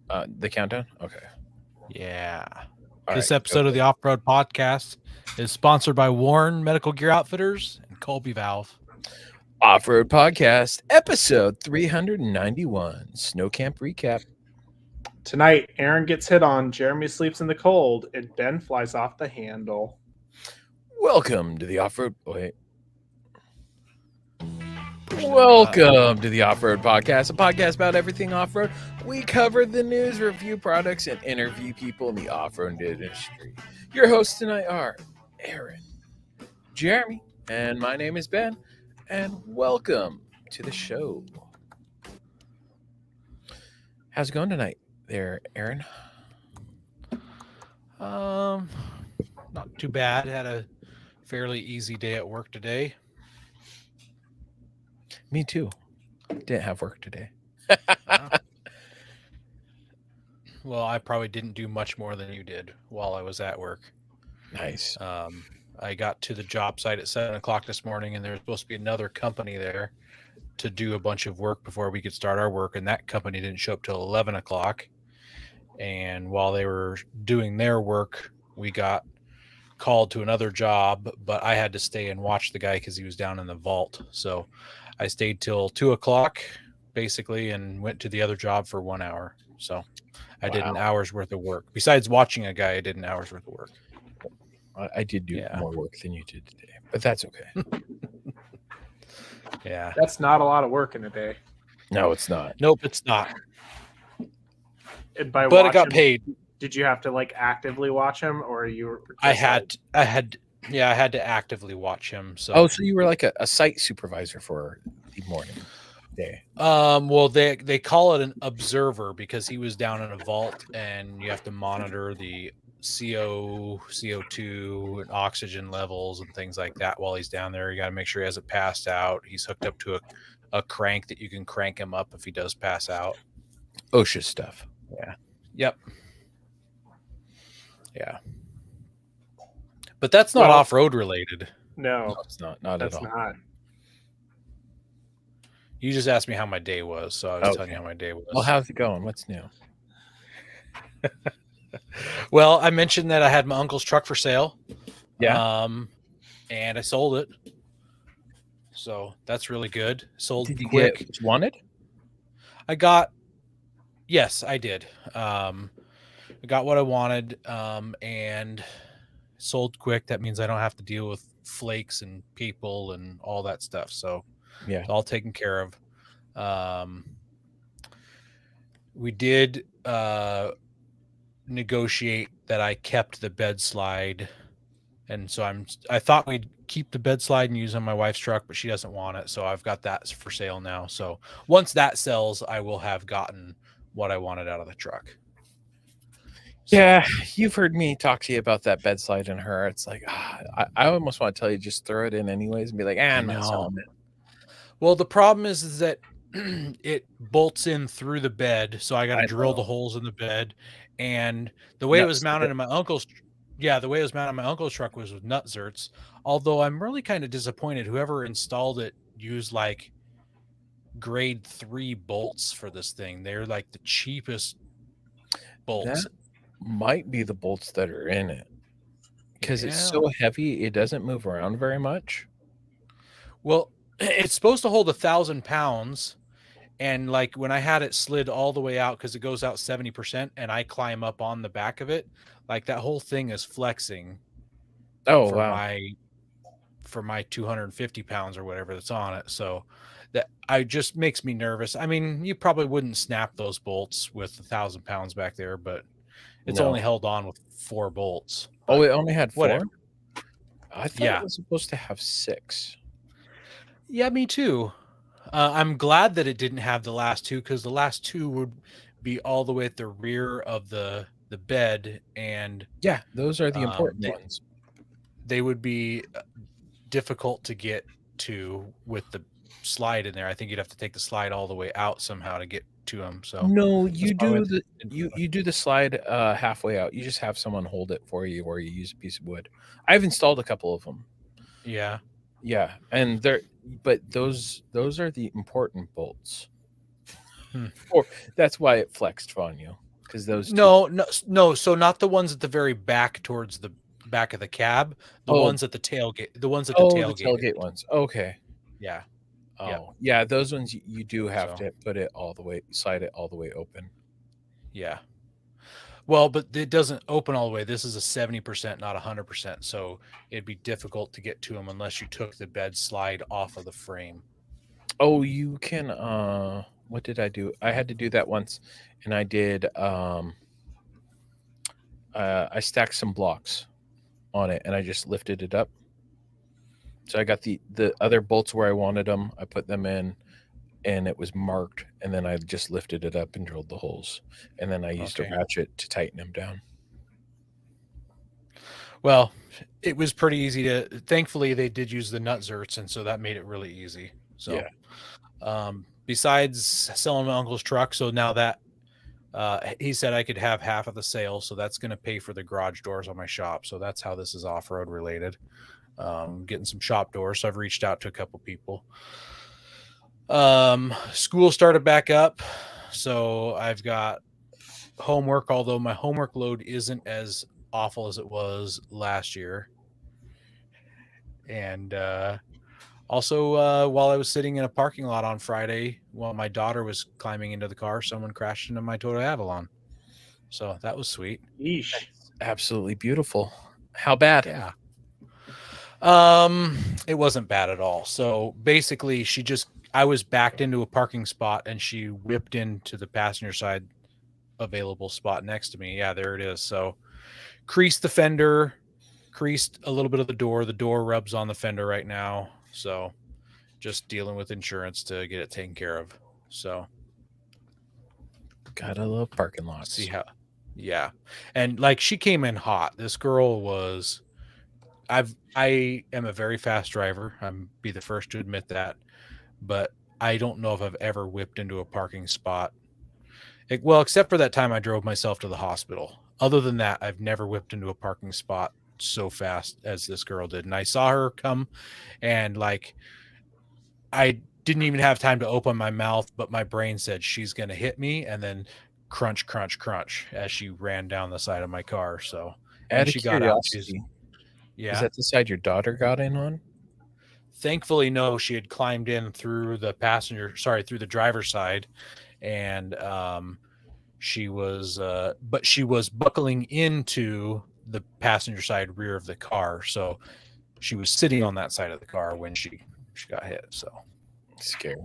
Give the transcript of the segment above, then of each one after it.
The countdown? Okay. Yeah. All This right. episode of the Offroad Podcast is sponsored by Warren Medical Gear Outfitters and Colby Valve. Offroad Podcast, episode 391, Sno Camp Recap. Tonight, Aaron gets hit on, Jeremy sleeps in the cold, and Ben flies off the handle. Welcome to the Offroad... Wait. Welcome to the Offroad Podcast, a podcast about everything off-road. We cover the news, review products, and interview people in the off-road industry. Your hosts tonight are Aaron, Jeremy, and my name is Ben, and welcome to the show. How's it going tonight there, Aaron? Not too bad. Had a fairly easy day at work today. Me too. Didn't have work today. Well, I probably didn't do much more than you did while I was at work. Nice. I got to the job site at 7 o'clock this morning, and there was supposed to be another company there to do a bunch of work before we could start our work, and that company didn't show up till 11 o'clock. And while they were doing their work, we got called to another job, but I had to stay and watch the guy because he was down in the vault. So I stayed till 2 o'clock, basically, and went to the other job for 1 hour. So I did an hour's worth of work. Besides watching a guy, I did an hour's worth of work. I did do more work than you did today, but that's okay. Yeah. That's not a lot of work in a day. No, it's not. Nope, it's not. And by But I got paid. Did you have to like actively watch him, or you were? I had to actively watch him. So so you were like a site supervisor for the morning day. Well, they call it an observer because he was down in a vault, and you have to monitor the CO2, and oxygen levels and things like that while he's down there. You got to make sure he hasn't passed out. He's hooked up to a crank that you can crank him up if he does pass out. OSHA stuff. Yeah. Yep. Yeah. But that's not off-road related. No, it's not. Not at all. Not. You just asked me how my day was, so I was telling you how my day was. Well, how's it going? What's new? Well, I mentioned that I had my uncle's truck for sale. Yeah. And I sold it. So that's really good. Sold Did you quick. get what you wanted? Yes, I did. I got what I wanted, and sold quick. That means I don't have to deal with flakes and people and all that stuff. So yeah, it's all taken care of. We did negotiate that I kept the bed slide, and so I thought we'd keep the bed slide and use on my wife's truck, but she doesn't want it, so I've got that for sale now. So once that sells, I will have gotten what I wanted out of the truck. So, yeah, you've heard me talk to you about that bed slide and her. It's like I almost want to tell you just throw it in anyways and be like, I'm not selling it. Well, the problem is that it bolts in through the bed, so I got to drill the holes in the bed. And the way it was mounted in my uncle's, the way it was mounted in my uncle's truck was with nut zerts. Although I'm really kind of disappointed. Whoever installed it used like grade 3 bolts for this thing. They're like the cheapest bolts. That might be the bolts that are in it because it's so heavy. It doesn't move around very much. Well, it's supposed to hold 1,000 pounds. And like when I had it slid all the way out, because it goes out 70%, and I climb up on the back of it, like that whole thing is flexing. Oh, for my 250 pounds or whatever that's on it. So that just makes me nervous. I mean, you probably wouldn't snap those bolts with 1,000 pounds back there, but it's only held on with 4 bolts. Oh, it only had 4? Whatever. I thought it was supposed to have 6. Yeah, me too. I'm glad that it didn't have the last 2, because the last 2 would be all the way at the rear of the bed, and those are the important ones. They would be difficult to get to with the slide in there. I think you'd have to take the slide all the way out somehow to get to them. So no, you do the slide halfway out. You just have someone hold it for you, or you use a piece of wood. I've installed a couple of them. Yeah, and those are the important bolts. Or that's why it flexed on you. Because those No. So not the ones at the very back towards the back of the cab. The ones at the tailgate. The ones at the the tailgate. tailgate ones. Okay. Yeah. Oh, yeah. Those ones you do have So. to put it all the way, slide it all the way open. Yeah. Well, but it doesn't open all the way. This is a 70%, not 100%. So it'd be difficult to get to them unless you took the bed slide off of the frame. Oh, you can. What did I do? I had to do that once, and I did. I stacked some blocks on it, and I just lifted it up. So I got the other bolts where I wanted them. I put them in, and it was marked, and then I just lifted it up and drilled the holes, and then I used a ratchet to tighten them down. Well, it was pretty easy to. Thankfully, they did use the nut zerts, and so that made it really easy. So, besides selling my uncle's truck, so now that he said I could have half of the sale, so that's going to pay for the garage doors on my shop. So that's how this is off-road related. Getting some shop doors. So I've reached out to a couple people. School started back up, so I've got homework, although my homework load isn't as awful as it was last year. And also, while I was sitting in a parking lot on Friday while my daughter was climbing into the car, someone crashed into my Toyota Avalon. So that was sweet. Yeesh. That's absolutely beautiful. How bad? Yeah. It wasn't bad at all. So basically, I was backed into a parking spot and she whipped into the passenger side available spot next to me. Yeah, there it is. So creased the fender, creased a little bit of the door. The door rubs on the fender right now. So just dealing with insurance to get it taken care of. So gotta love parking lots. See how, yeah. And like she came in hot. This girl was, I am a very fast driver. I'm be the first to admit that, but I don't know if I've ever whipped into a parking spot. Well, except for that time I drove myself to the hospital. Other than that, I've never whipped into a parking spot so fast as this girl did. And I saw her come and like, I didn't even have time to open my mouth, but my brain said she's going to hit me. And then crunch, crunch, crunch as she ran down the side of my car. So, and she got out. Yeah. Is that the side your daughter got in on? Thankfully, no, she had climbed in through the through the driver's side. And she was buckling into the passenger side rear of the car. So she was sitting on that side of the car when she got hit. So scary.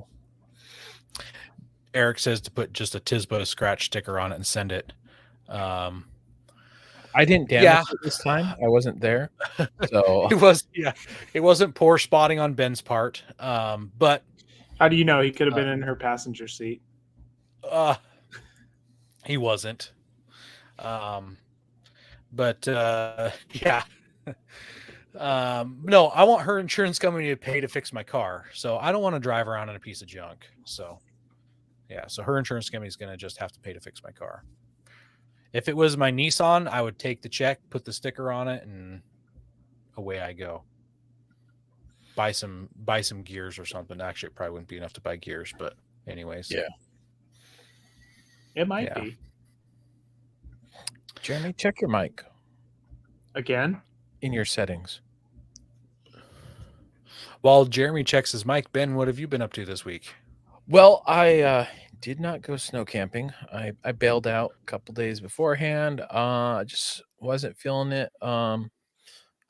Eric says to put just a Tisba scratch sticker on it and send it. I didn't damage it this time. I wasn't there. So it wasn't poor spotting on Ben's part. But how do you know he could have been in her passenger seat? He wasn't. But yeah. No, I want her insurance company to pay to fix my car. So I don't want to drive around in a piece of junk. So yeah, so her insurance company is going to just have to pay to fix my car. If it was my Nissan, I would take the check, put the sticker on it, and away I go. Buy some gears or something. Actually, it probably wouldn't be enough to buy gears, but anyways. Yeah. It might be. Jeremy, check your mic. Again? In your settings. While Jeremy checks his mic, Ben, what have you been up to this week? Well, I did not go snow camping. I bailed out a couple days beforehand. I just wasn't feeling it. I'm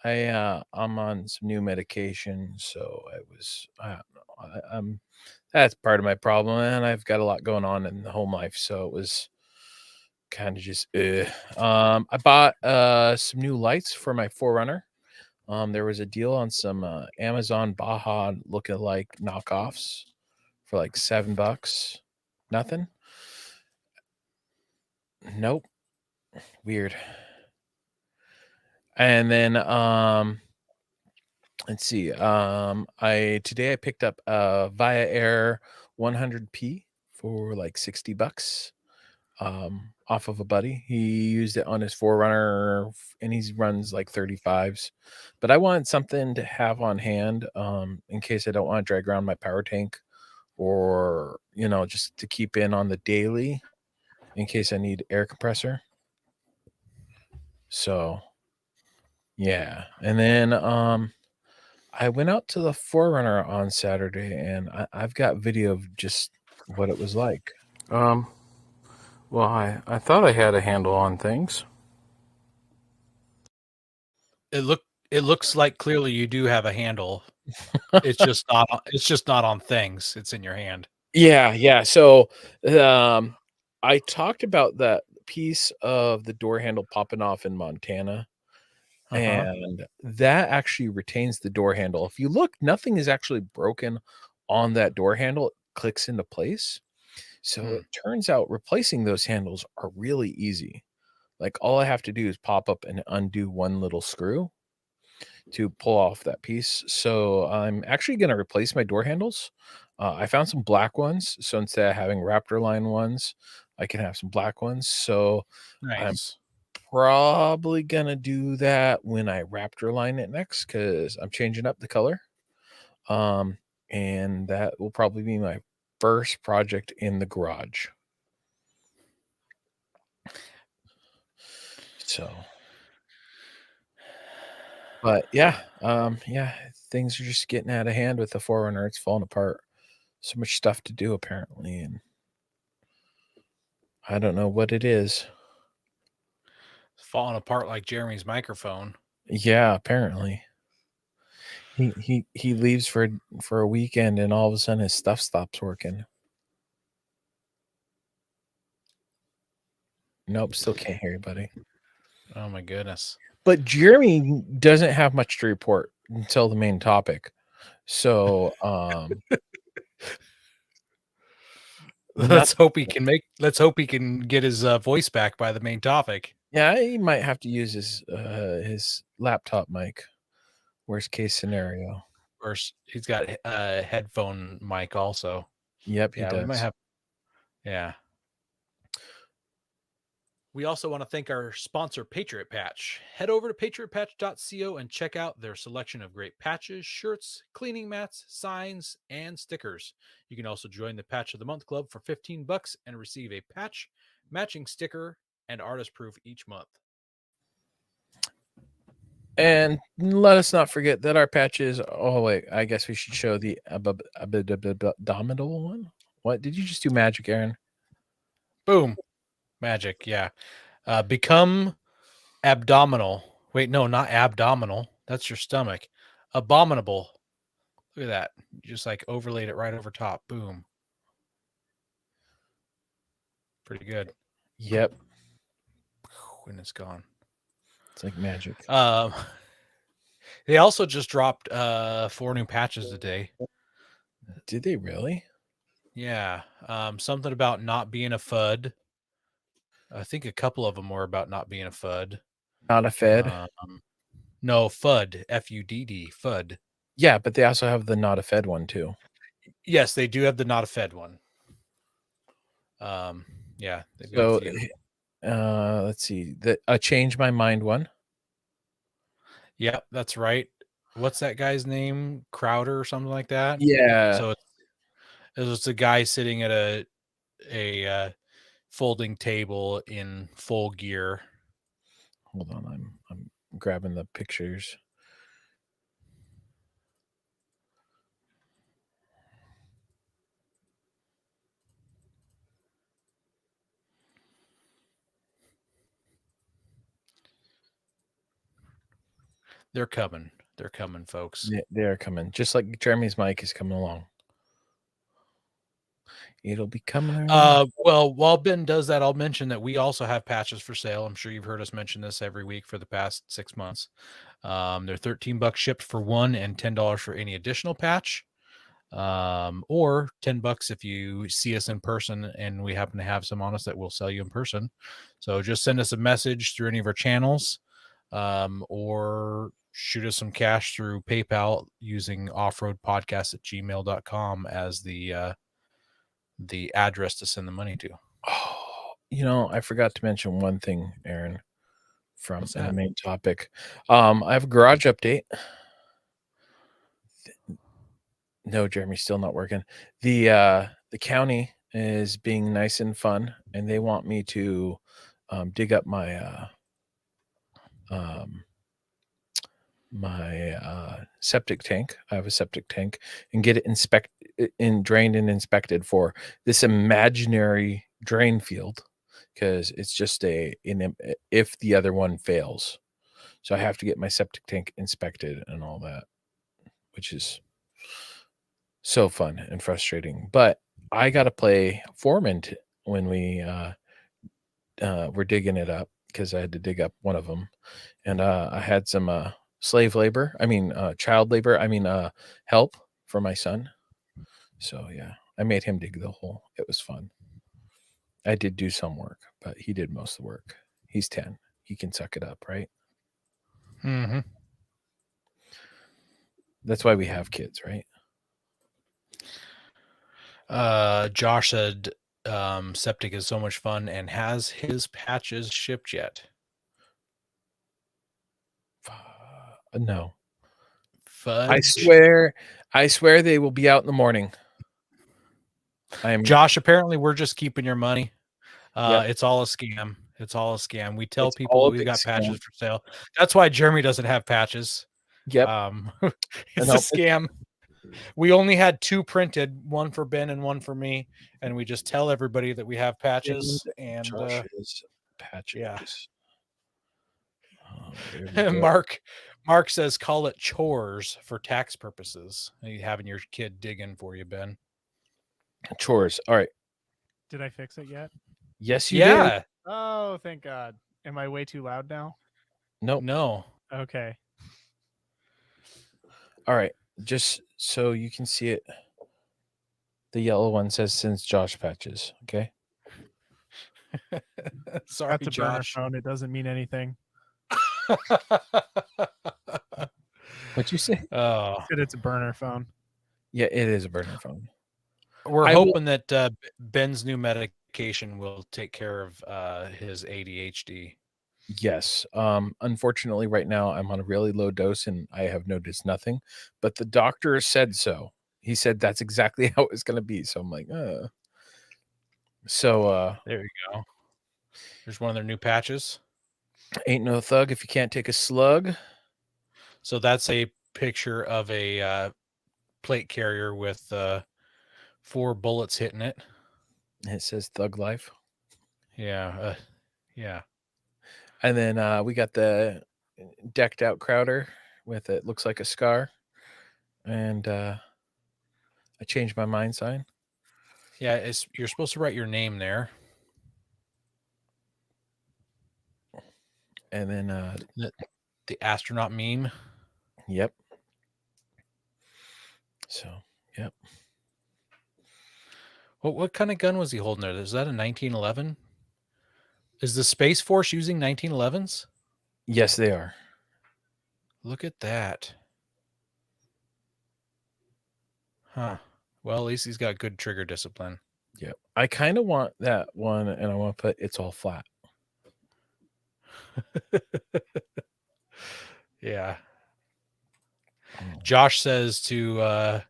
on some new medication, so I don't know. That's part of my problem, and I've got a lot going on in the home life, so it was kind of just I bought some new lights for my 4Runner. There was a deal on some Amazon Baja look-alike knockoffs for like $7. Nothing. Nope. Weird. And then let's see. Today I picked up a Via Air 100P for like $60 off of a buddy. He used it on his 4Runner and he runs like 35s. But I wanted something to have on hand in case I don't want to drag around my power tank or, just to keep in on the daily. in case I need air compressor. So, yeah. And then I went out to the Forerunner on Saturday, and I've got video of just what it was like. Well, I thought I had a handle on things. It looks like clearly you do have a handle. It's just not on things. It's in your hand. Yeah. So, I talked about that piece of the door handle popping off in Montana, and that actually retains the door handle. If you look, nothing is actually broken on that door handle. It clicks into place. So it turns out replacing those handles are really easy. Like all I have to do is pop up and undo one little screw to pull off that piece. So I'm actually going to replace my door handles. I found some black ones. So instead of having Raptor line ones, I can have some black ones. So I'm Nice. probably going to do that when I Raptor line it next because I'm changing up the color. And that will probably be my first project in the garage. So, but yeah, things are just getting out of hand with the Forerunner. It's falling apart. So much stuff to do apparently, and I don't know what it is. It's falling apart like Jeremy's microphone. Yeah, apparently. He leaves for a weekend and all of a sudden his stuff stops working. Nope, still can't hear you, buddy. Oh my goodness. But Jeremy doesn't have much to report until the main topic. So, let's hope he can get his voice back by the main topic. Yeah, he might have to use his laptop mic. Worst case scenario. Or he's got a headphone mic also. Yep, he does. We might have. Yeah. We also want to thank our sponsor, Patriot Patch. Head over to patriotpatch.co and check out their selection of great patches, shirts, cleaning mats, signs, and stickers. You can also join the Patch of the Month Club for $15 and receive a patch, matching sticker, and artist proof each month. And let us not forget that our patches. Oh wait, I guess we should show the abdominal one. What did you just do? Magic, Aaron? Boom, magic. Yeah, become abdominal. Wait, no, not abdominal. That's your stomach. Abominable. Look at that. Just like overlaid it right over top. Boom. Pretty good. Yep. And it's gone. It's like magic. They also just dropped 4 new patches today. Did they really? Yeah. Something about not being a FUD. I think a couple of them were about not being a FUD. Not a Fed. No, FUD. FUDD. FUD. Yeah, but they also have the not a Fed one too. Yes, they do have the not a Fed one. Yeah. So, let's see. A change my mind one. Yeah, that's right. What's that guy's name? Crowder or something like that? Yeah. So it's a guy sitting at a folding table in full gear. Hold on, I'm grabbing the pictures. They're coming. They're coming, folks. They're coming. Just like Jeremy's mic is coming along. It'll be coming around. Well, while Ben does that, I'll mention that we also have patches for sale. I'm sure you've heard us mention this every week for the past 6 months. They're $13 shipped for one and $10 for any additional patch. Or $10 if you see us in person and we happen to have some on us that will sell you in person. So just send us a message through any of our channels, or shoot us some cash through PayPal using offroadpodcast@gmail.com as the address to send the money to. Oh, I forgot to mention one thing, Aaron, from the main topic. I have a garage update. No, Jeremy's still not working. The county is being nice and fun, and they want me to dig up my septic tank. I have a septic tank, and get it drained and inspected for this imaginary drain field, because it's just if the other one fails. So I have to get my septic tank inspected and all that, which is so fun and frustrating. But I got to play foreman when we were digging it up, because I had to dig up one of them, and I had some child labor. Help for my son. So yeah, I made him dig the hole. It was fun. I did do some work, but he did most of the work. He's 10. He can suck it up, right? Mm-hmm. That's why we have kids, right? Josh said septic is so much fun and has his patches shipped yet. No. Fudge. I swear they will be out in the morning. Josh, apparently we're just keeping your money. Yep. It's all a scam. It's all a scam. We tell It's people all that a we've big got patches scam. for sale. That's why Jeremy doesn't have patches. Yep. It's a scam. We only had 2 printed, one for Ben and one for me, and we just tell everybody that we have patches. And Josh's patches. Yeah. Oh, Mark says call it chores for tax purposes. Are you having your kid digging for you, Ben? Chores. All right. Did I fix it yet? Yes, you did. Oh, thank God. Am I way too loud now? Nope. No. Okay. All right. Just so you can see it, the yellow one says since Josh patches. Okay. Sorry, That's a burner Josh. phone. It doesn't mean anything. What'd you say? Oh, I said it's a burner phone. Yeah, it is a burner phone. we're I hoping that Ben's new medication will take care of his ADHD. Yes. Unfortunately, right now I'm on a really low dose and I have noticed nothing. But the doctor said so. He said that's exactly how it's going to be. So I'm like, So there you go. There's one of their new patches. Ain't no thug if you can't take a slug. So that's a picture of a plate carrier with 4 bullets hitting it. It says Thug Life. Yeah. Yeah. And then we got the decked out Crowder with it looks like a scar. And I changed my mind sign. Yeah, you're supposed to write your name there. And then the astronaut meme. Yep. So, yep. What kind of gun was he holding there? Is that a 1911? Is the Space Force using 1911s? Yes, they are. Look at that. Huh. Well, at least he's got good trigger discipline. Yep. I kind of want that one, and I want to put it's all flat. Yeah. Josh says to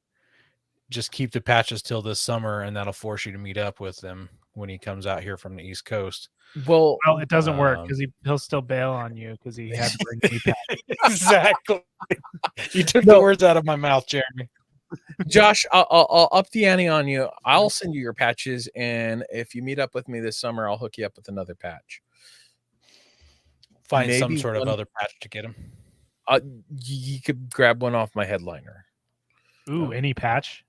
just keep the patches till this summer, and that'll force you to meet up with them when he comes out here from the East Coast. Well, it doesn't work because he'll still bail on you because he had to bring me patches. Exactly. You took the words out of my mouth, Jeremy. Josh, I'll up the ante on you. I'll send you your patches, and if you meet up with me this summer, I'll hook you up with another patch. Find Maybe some sort of other patch to get him. You could grab one off my headliner. Ooh, any patch?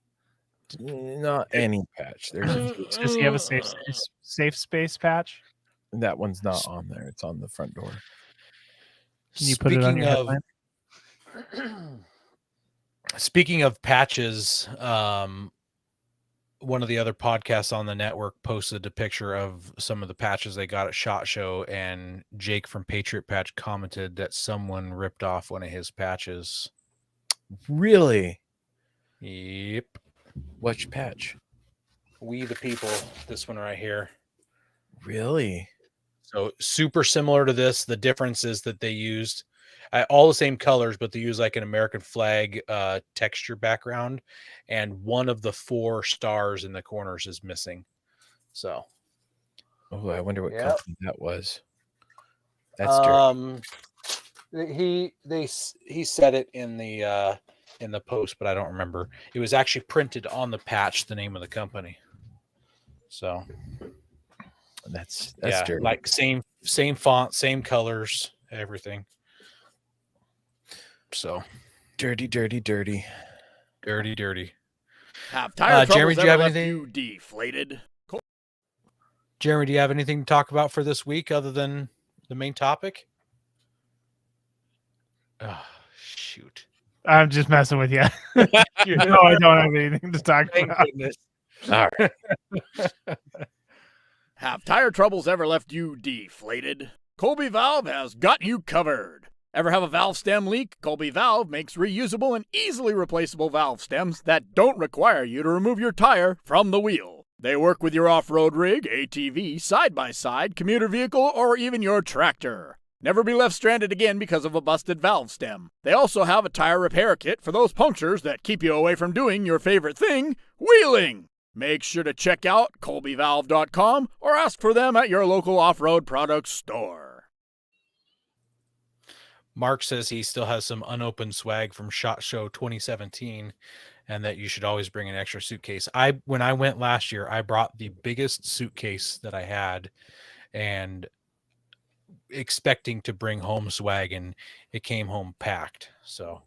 Not any patch. There's a few. Does he have a safe space patch? That one's not on there. It's on the front door. Can you put it on your headline? Speaking of patches, one of the other podcasts on the network posted a picture of some of the patches they got at SHOT Show, and Jake from Patriot Patch commented that someone ripped off one of his patches. Really? Yep. Which patch? We the People. This one right here. Really? So super similar to this. The difference is that they used all the same colors, but they use like an American flag texture background, and one of the 4 stars in the corners is missing. So Oh, I wonder what Yep. company that was. That's dirty. he said it in the post, but I don't remember. It was actually printed on the patch, the name of the company. So That's yeah, dirty. like same font, same colors, everything. So Dirty, dirty, dirty. dirty. Have tire Jeremy, troubles do you have ever left anything? you deflated? Jeremy, do you have anything to talk about for this week other than the main topic? Oh, shoot. I'm just messing with you. No, I don't have anything to talk Thank about. goodness. All right. Have tire troubles ever left you deflated? Colby Valve has got you covered. Ever have a valve stem leak? Colby Valve makes reusable and easily replaceable valve stems that don't require you to remove your tire from the wheel. They work with your off-road rig, ATV, side-by-side, commuter vehicle, or even your tractor. Never be left stranded again because of a busted valve stem. They also have a tire repair kit for those punctures that keep you away from doing your favorite thing, wheeling. Make sure to check out colbyvalve.com or ask for them at your local off-road products store. Mark says he still has some unopened swag from SHOT Show 2017 and that you should always bring an extra suitcase. When I went last year, I brought the biggest suitcase that I had and expecting to bring home swag, and it came home packed. So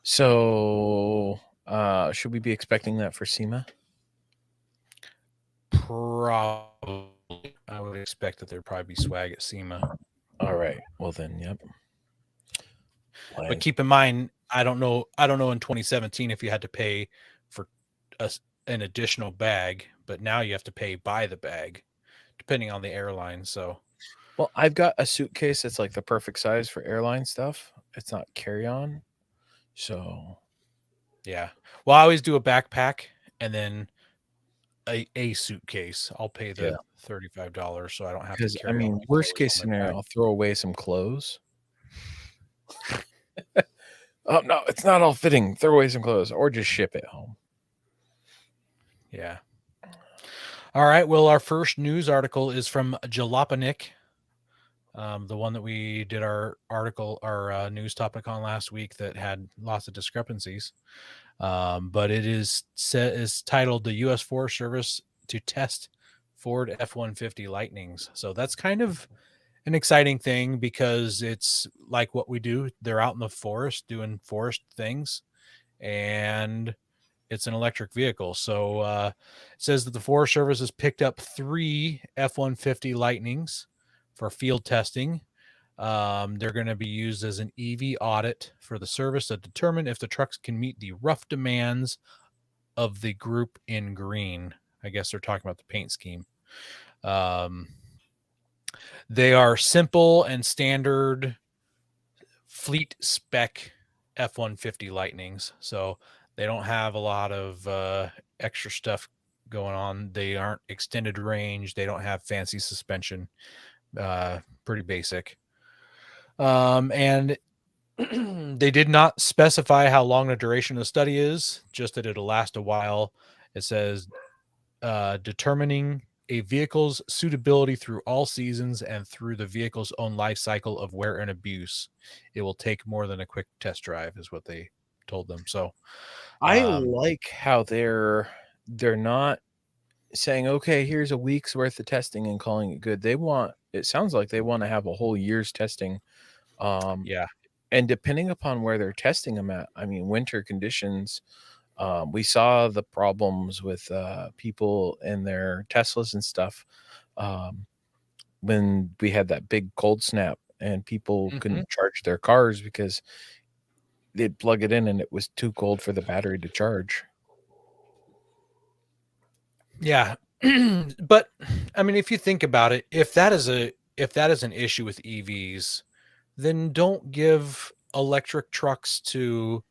should we be expecting that for SEMA? probably I would expect that there'd probably be swag at SEMA. All right. Well then, yep. But keep in mind, I don't know in 2017 if you had to pay for an additional bag, but now you have to pay by the bag depending on the airline. So Well, I've got a suitcase that's like the perfect size for airline stuff. It's not carry-on. So yeah. Well, I always do a backpack and then a suitcase. I'll pay the $35 so I don't have to because carry. I mean, all my worst clothes case on my scenario, back. I'll throw away some clothes. Oh no, it's not all fitting. Throw away some clothes or just ship it home. Yeah. All right. Well, our first news article is from Jalopnik, the one that we did our news topic on last week that had lots of discrepancies. But it is titled "The U.S. Forest Service to Test Ford F-150 Lightnings." So that's kind of an exciting thing because it's like what we do. They're out in the forest doing forest things, and it's an electric vehicle. So it says that the Forest Service has picked up 3 F-150 Lightnings for field testing. They're going to be used as an EV audit for the service to determine if the trucks can meet the rough demands of the group in green. I guess they're talking about the paint scheme. They are simple and standard fleet spec F-150 Lightnings. So they don't have a lot of extra stuff going on. They aren't extended range. They don't have fancy suspension. Pretty basic. And they did not specify how long the duration of the study is, just that it'll last a while. It says determining a vehicle's suitability through all seasons and through the vehicle's own life cycle of wear and abuse. It will take more than a quick test drive, is what they told them. So I like how they're not saying, okay, here's a week's worth of testing and calling it good. It sounds like they want to have a whole year's testing. Yeah. And depending upon where they're testing them at, I mean, winter conditions, we saw the problems with people in their Teslas and stuff when we had that big cold snap and people couldn't charge their cars because they'd plug it in and it was too cold for the battery to charge. Yeah. But I mean, if you think about it, if that is an issue with EVs, then don't give electric trucks to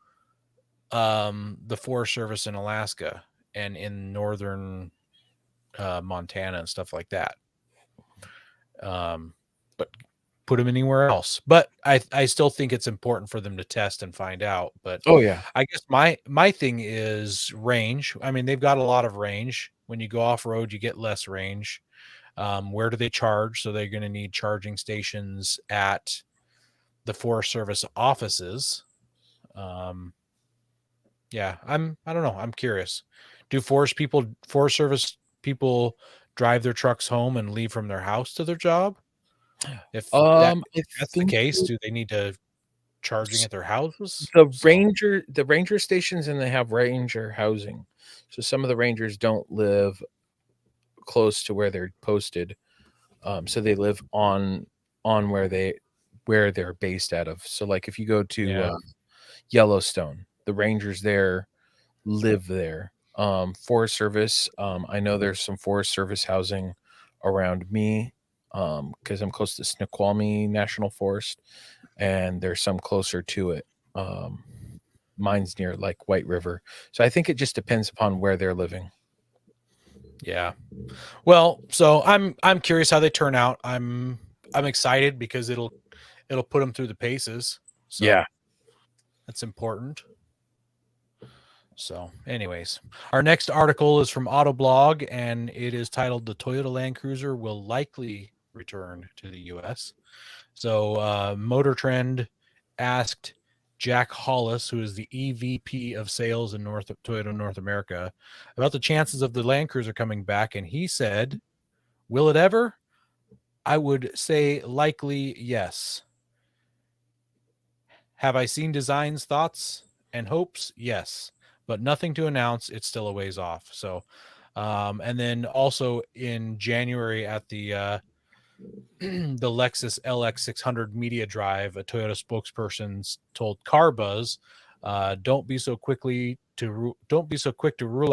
the Forest Service in Alaska and in northern Montana and stuff like that. But put them anywhere else. But I still think it's important for them to test and find out. But Oh yeah, I guess my thing is range. I mean, they've got a lot of range. When you go off road, you get less range. Where do they charge? So they're going to need charging stations at the Forest Service offices. Yeah, I don't know. I'm curious. Do Forest Service people drive their trucks home and leave from their house to their job? If I that's the think case, do they need to charging at their houses? the ranger stations, and they have ranger housing. So some of the rangers don't live close to where they're posted. So they live on where they're based out of. So like if you go to Yeah. Yellowstone, the rangers there live there. Forest Service, I know there's some Forest Service housing around me because I'm close to Snoqualmie National Forest, and there's some closer to it. Mine's near like White River, so I think it just depends upon where they're living. Yeah. Well, so I'm curious how they turn out. I'm excited because it'll put them through the paces. So Yeah. that's important. So, anyways, our next article is from Autoblog, and it is titled "The Toyota Land Cruiser Will Likely Return to the U.S." So, Motor Trend asked Jack Hollis, who is the EVP of sales in Toyota North America, about the chances of the Land Cruiser coming back, and he said, "Will it ever? I would say likely yes. Have I seen designs, thoughts, and hopes? Yes, but nothing to announce. It's still a ways off." So, and then also in January at the the Lexus LX600 media drive, a Toyota spokesperson told CarBuzz, "Don't be so quick to rule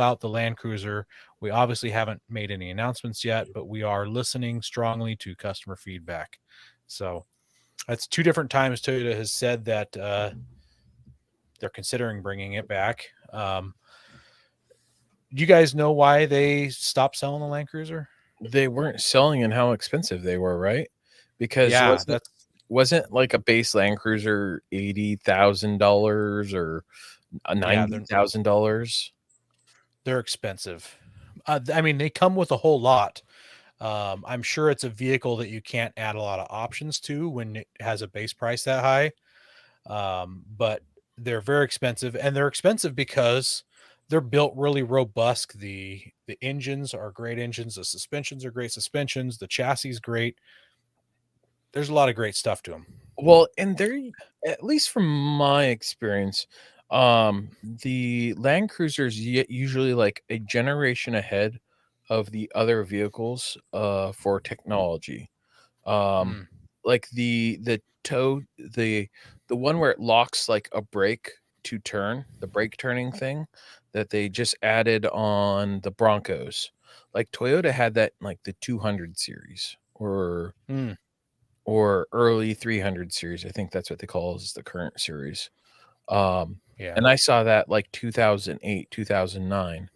out the Land Cruiser. We obviously haven't made any announcements yet, but we are listening strongly to customer feedback." So that's two different times Toyota has said that they're considering bringing it back. Do you guys know why they stopped selling the Land Cruiser? They weren't selling and how expensive they were, right? Because Yeah, wasn't like a base Land Cruiser $80,000 or $90,000? they're expensive. I mean, they come with a whole lot. I'm sure it's a vehicle that you can't add a lot of options to when it has a base price that high. But they're very expensive, and they're expensive because they're built really robust. The engines are great engines. The suspensions are great suspensions. The chassis is great. There's a lot of great stuff to them. Well, and they're, at least from my experience, the Land Cruisers usually like a generation ahead of the other vehicles for technology. Mm, Like the one where it locks like a brake to turn, the brake turning thing that they just added on the Broncos. Like Toyota had that in like the 200 series mm, or early 300 series. I think that's what they call is the current series. yeah. And I saw that like 2008, 2009.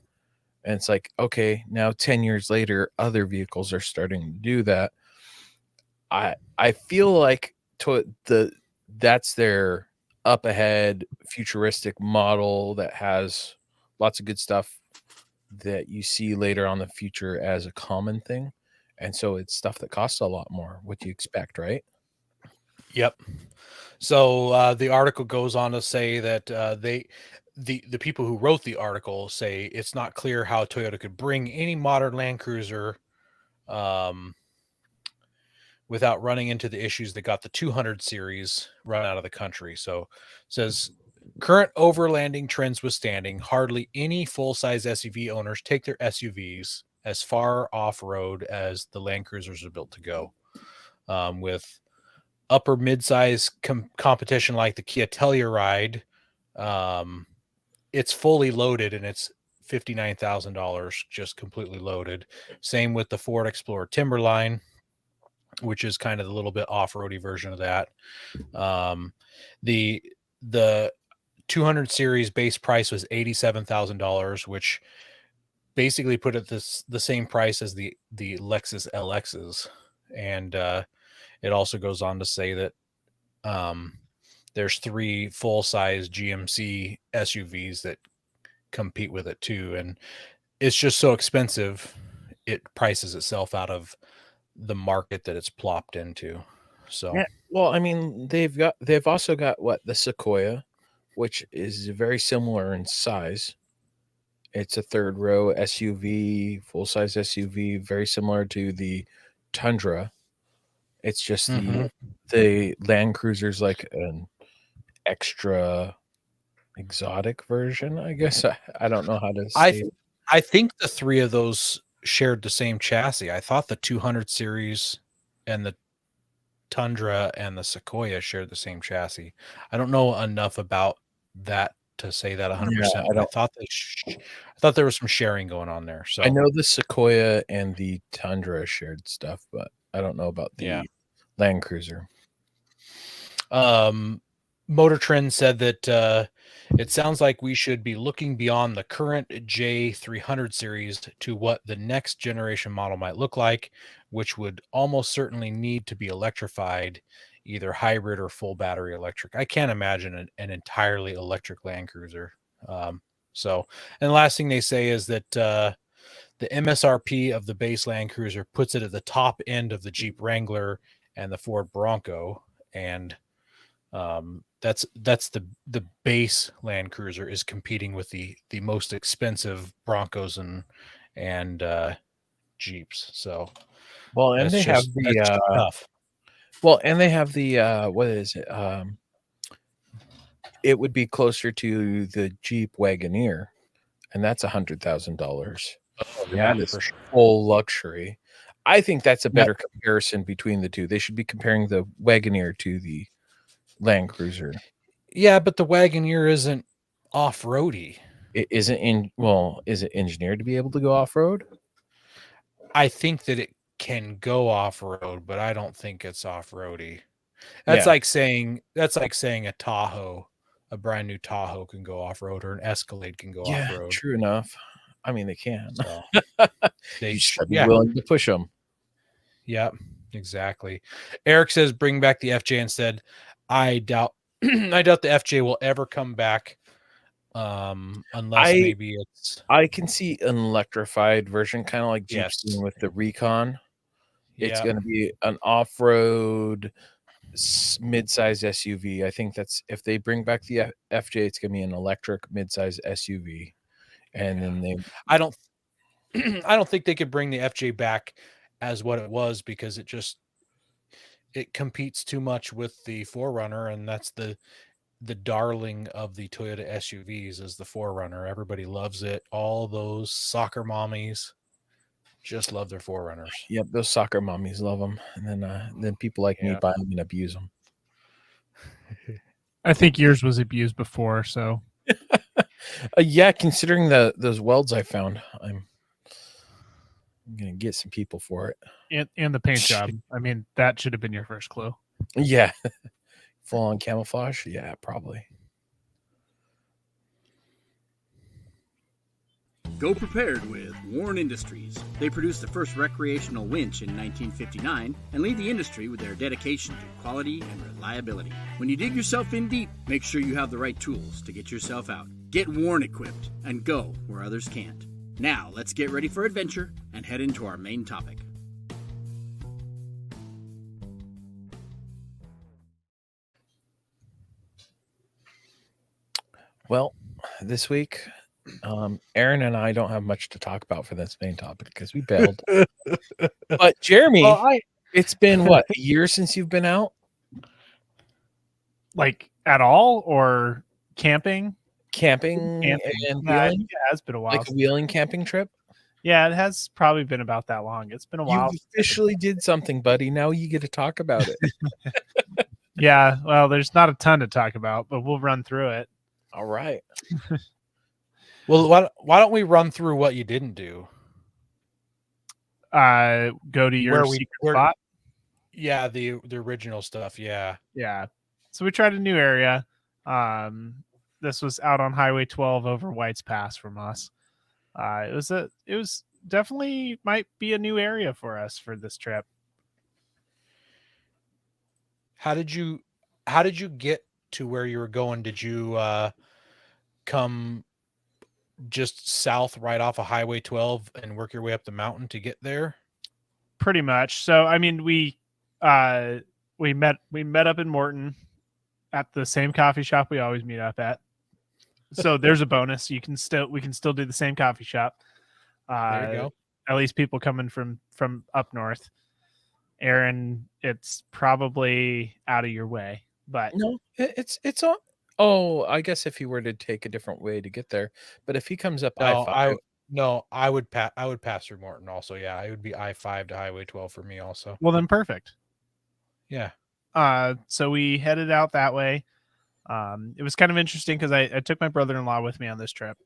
And it's like, okay, now 10 years later, other vehicles are starting to do that. I feel like that's their up ahead futuristic model that has lots of good stuff that you see later on the future as a common thing. And so it's stuff that costs a lot more. What you expect, right? Yep. So the article goes on to say that the people who wrote the article say it's not clear how Toyota could bring any modern Land Cruiser without running into the issues that got the 200 series run out of the country. So it says current overlanding trends withstanding, hardly any full-size SUV owners take their SUVs as far off-road as the Land Cruisers are built to go. With upper mid-size competition like the Kia Telluride, it's fully loaded and it's $59,000 just completely loaded. Same with the Ford Explorer Timberline, which is kind of the little bit off-roady version of that. The 200 series base price was $87,000, which basically put it the same price as the Lexus LXs. And it also goes on to say that there's 3 full-size GMC SUVs that compete with it too. And it's just so expensive, it prices itself out of the market that it's plopped into. So Yeah. Well, I mean, they've also got the Sequoia, which is very similar in size. It's a third row SUV, full size SUV, very similar to the Tundra. It's just Mhm. the Land Cruiser's like an extra exotic version, I guess. I don't know how to say it. I think the three of those shared the same chassis. I thought the 200 series and the Tundra and the Sequoia shared the same chassis. I don't know enough about that to say that Yeah, 100%, I but I don't. thought I thought there was some sharing going on there. I So know the Sequoia and the Tundra shared stuff, but I don't know about yeah. the Land Cruiser. Motor Trend said that it sounds like we should be looking beyond the current J300 series to what the next generation model might look like, which would almost certainly need to be electrified, either hybrid or full battery electric. I can't imagine an entirely electric Land Cruiser. And the last thing they say is that the MSRP of the base Land Cruiser puts it at the top end of the Jeep Wrangler and the Ford Bronco, and that's the base Land Cruiser is competing with the most expensive Broncos and Jeeps. So Well, and they have that's just the tough. what is it? It would be closer to the Jeep Wagoneer, and that's $100,000. Oh And yeah, that is for sure. full luxury. I think that's a That- better comparison between the two. They should be comparing the Wagoneer to the Land Cruiser. Yeah, but the Wagoneer isn't off-roady. It isn't is it engineered to be able to go off road? I think that it can go off-road, but I don't think it's off-roady. That's Yeah. like saying a Tahoe, a brand new Tahoe can go off-road, or an Escalade can go Yeah, off-road. true enough. I mean, they can. So You just gotta be willing to push them. Yeah, exactly. Eric says bring back the FJ instead. I doubt I doubt the FJ will ever come back. Unless maybe it's I can see an electrified version, kind of like Jeep's doing with the Recon. It's Yeah. going to be an off-road mid-size SUV. I think that's if they bring back the FJ, it's going to be an electric mid-size SUV, and then they. I don't I don't think they could bring the FJ back as what it was, because it competes too much with the 4Runner, and that's the darling of the Toyota SUVs is the 4Runner. Everybody loves it. All those soccer mommies just love their 4Runners. Yep, those soccer mommies love them, and then people like me buy them and abuse them. I think yours was abused before, so yeah, considering those welds I found, I'm gonna get some people for it. and the paint job. I mean, that should have been your first clue. Yeah, full on camouflage. Yeah, probably. Go prepared with Warren Industries. They produced the first recreational winch in 1959 and lead the industry with their dedication to quality and reliability. When you dig yourself in deep, make sure you have the right tools to get yourself out. Get Warren equipped and go where others can't. Now, let's get ready for adventure and head into our main topic. Well, this week, Aaron and I don't have much to talk about for this main topic because we bailed. But Jeremy, it's been what, a year since you've been out? Like at all, or camping? Camping and Yeah, wheeling? it has been a while. Like a wheeling camping trip? Yeah, it has probably been about that long. It's been a while. You officially did something, buddy. Now you get to talk about it. Yeah, well, there's not a ton to talk about, but we'll run through it. All right. Well, why don't we run through what you didn't do? Go to your secret spot. Yeah, the original stuff. Yeah. Yeah. So we tried a new area. This was out on Highway 12 over White's Pass from us. It was definitely might be a new area for us for this trip. How did you get to where you were going? Did you come just south right off of Highway 12 and work your way up the mountain to get there? Pretty much. So I mean, we met up in Morton at the same coffee shop we always meet up at. So there's a bonus. We can still do the same coffee shop. There you go. At least people coming from up north. Aaron, it's probably out of your way, but No, it's on. Oh, I guess if he were to take a different way to get there, but if he comes up I-5, I would pass through Morton also. Yeah, it would be I-5 to Highway 12 for me also. well then perfect. Yeah. So we headed out that way. It was kind of interesting because I took my brother-in-law with me on this trip.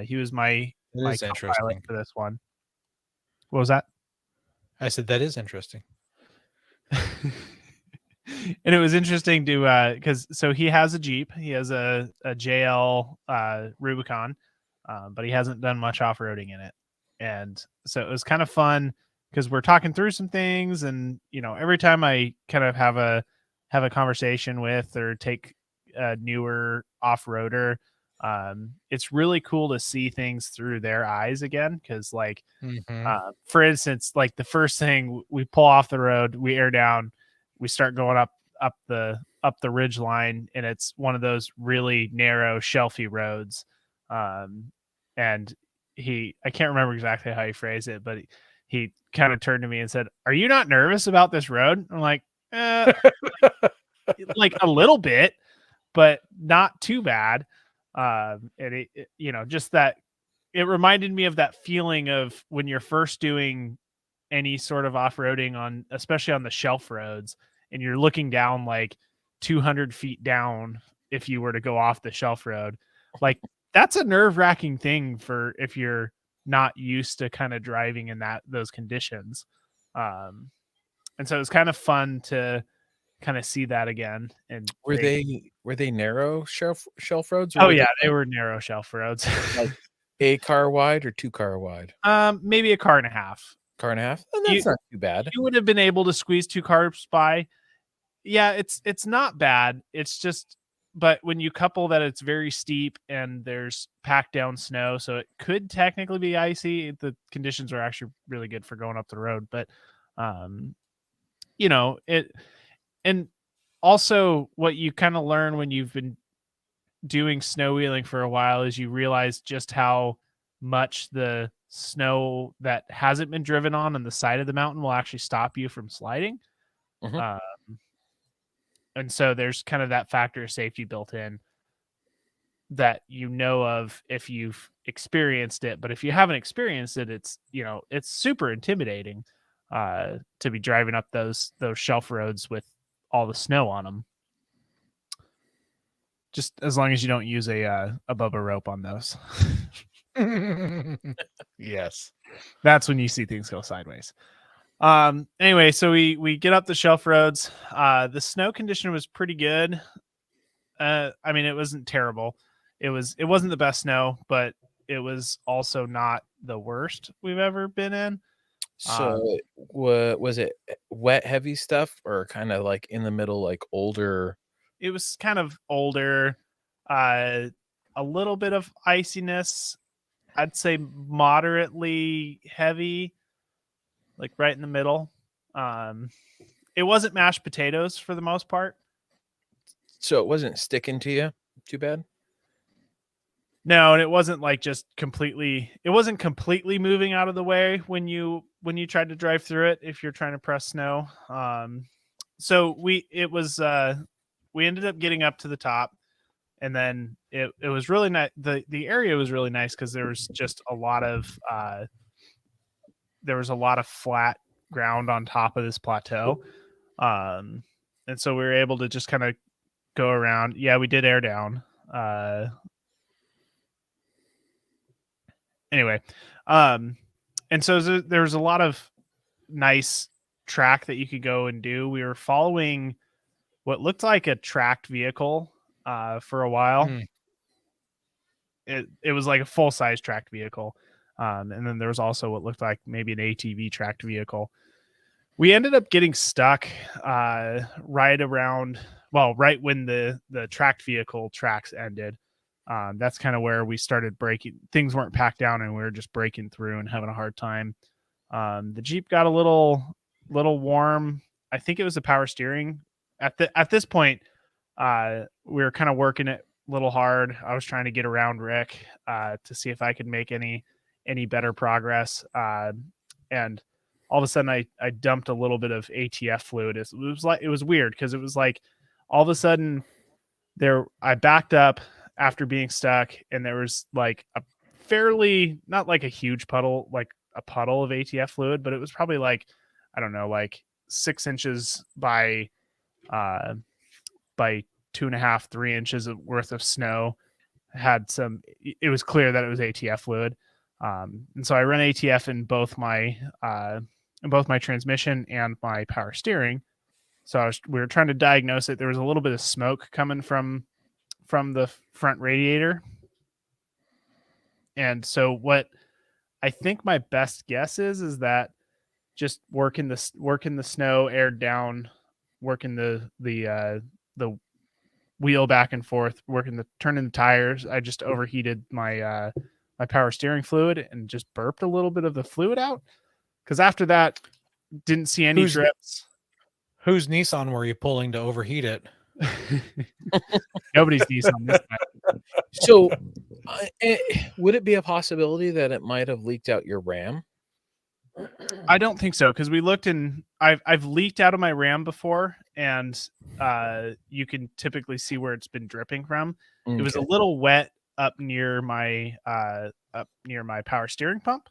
He was my co-pilot for this one. What was that? I said that is interesting. And it was interesting to because so he has a Jeep. He has a JL Rubicon, but he hasn't done much off-roading in it. And so it was kind of fun because we're talking through some things, and every time I kind of have a conversation with or take a newer off-roader, it's really cool to see things through their eyes again. Because for instance, like the first thing, we pull off the road, we air down, we start going up the ridge line, and it's one of those really narrow shelfy roads. And I can't remember exactly how he phrased it, but he kind of turned to me and said, "Are you not nervous about this road?" I'm like, like a little bit, but not too bad. And it just that it reminded me of that feeling of when you're first doing any sort of off-roading especially on the shelf roads, and you're looking down like 200 feet down. If you were to go off the shelf road, like that's a nerve-wracking thing for if you're not used to kind of driving in those conditions. And so it was kind of fun to kind of see that again. And were they narrow shelf roads? Oh yeah, they were narrow shelf roads. Like a car wide or 2 car wide? Maybe a car and a half. Car and a half? And that's not too bad. You would have been able to squeeze 2 cars by. Yeah, it's not bad. It's just, but when you couple that it's very steep and there's packed down snow, so it could technically be icy. The conditions are actually really good for going up the road, but it, and also what you kind of learn when you've been doing snow wheeling for a while is you realize just how much the snow that hasn't been driven on the side of the mountain will actually stop you from sliding. And so there's kind of that factor of safety built in that of if you've experienced it. But if you haven't experienced it, it's super intimidating to be driving up those shelf roads with all the snow on them. Just as long as you don't use a Bubba rope on those. Yes, that's when you see things go sideways. Anyway, so we get up the shelf roads. The snow condition was pretty good. I mean, it wasn't terrible. It wasn't the best snow, but it was also not the worst we've ever been in. So was it wet, heavy stuff, or kind of like in the middle, like older? It was kind of older, a little bit of iciness. I'd say moderately heavy, like right in the middle. It wasn't mashed potatoes for the most part. So it wasn't sticking to you too bad? No, and it wasn't like just completely moving out of the way when you tried to drive through it if you're trying to press snow. So we ended up getting up to the top, and then it was really nice. The area was really nice because there was just a lot of flat ground on top of this plateau. And so we were able to just kind of go around. Yeah, we did air down. Anyway, and so there was a lot of nice track that you could go and do. We were following what looked like a tracked vehicle for a while. It was like a full-size tracked vehicle. And then there was also what looked like maybe an ATV tracked vehicle. We ended up getting stuck right when the tracked vehicle tracks ended. That's kind of where we started breaking. Things weren't packed down, and we were just breaking through and having a hard time. The Jeep got a little warm. I think it was the power steering. At this point, we were kind of working it a little hard. I was trying to get around Rick to see if I could make any better progress. And all of a sudden, I dumped a little bit of ATF fluid. It was weird because it was like all of a sudden I backed up after being stuck, and there was like a fairly, not like a huge puddle, like a puddle of ATF fluid, but it was probably like, I don't know, like 6 inches by 2.5, 3 inches worth of snow. It was clear that it was ATF fluid. And so I run ATF in both my transmission and my power steering. So we were trying to diagnose it. There was a little bit of smoke coming from the front radiator. And so what I think my best guess is that just working the snow, aired down, working the wheel back and forth, turning the tires. I just overheated my my power steering fluid and just burped a little bit of the fluid out. Because after that, didn't see any drips. Whose Nissan were you pulling to overheat it? Nobody's Nissan this time. So, would it be a possibility that it might have leaked out your RAM? I don't think so, because we looked I've leaked out of my RAM before, and you can typically see where it's been dripping from. Okay. It was a little wet up near my power steering pump,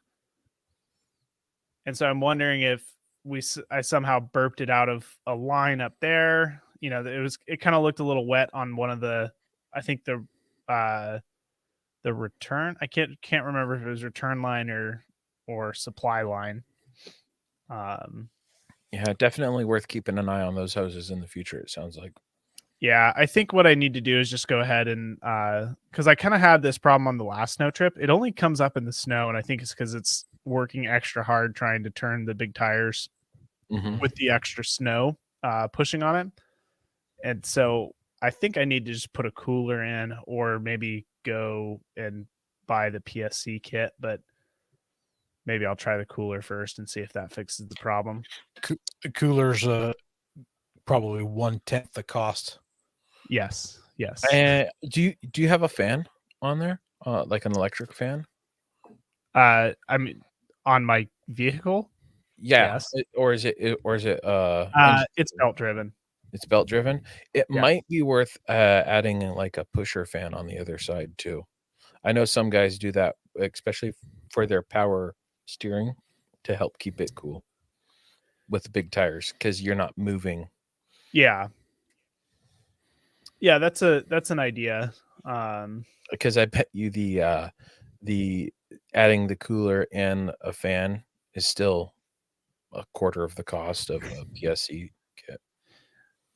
and so I'm wondering if I somehow burped it out of a line up there. You know, it kind of looked a little wet on one of the, I think the return. I can't remember if it was return line or supply line. Yeah, definitely worth keeping an eye on those hoses in the future, it sounds like. Yeah, I think what I need to do is just go ahead and because I kind of had this problem on the last snow trip. It only comes up in the snow, and I think it's because it's working extra hard trying to turn the big tires with the extra snow pushing on it. And so I think I need to just put a cooler in, or maybe go and buy the PSC kit, but maybe I'll try the cooler first and see if that fixes the problem. Cooler's probably 1/10 the cost. Yes. Do you have a fan on there, like an electric fan? I mean, on my vehicle. Yeah. Yes. Or is it? It's belt driven. It's belt driven. It might be worth adding like a pusher fan on the other side too. I know some guys do that, especially for their power steering, to help keep it cool with the big tires, because you're not moving. Yeah, that's an idea. Because I bet you the adding the cooler and a fan is still a quarter of the cost of a PSC kit.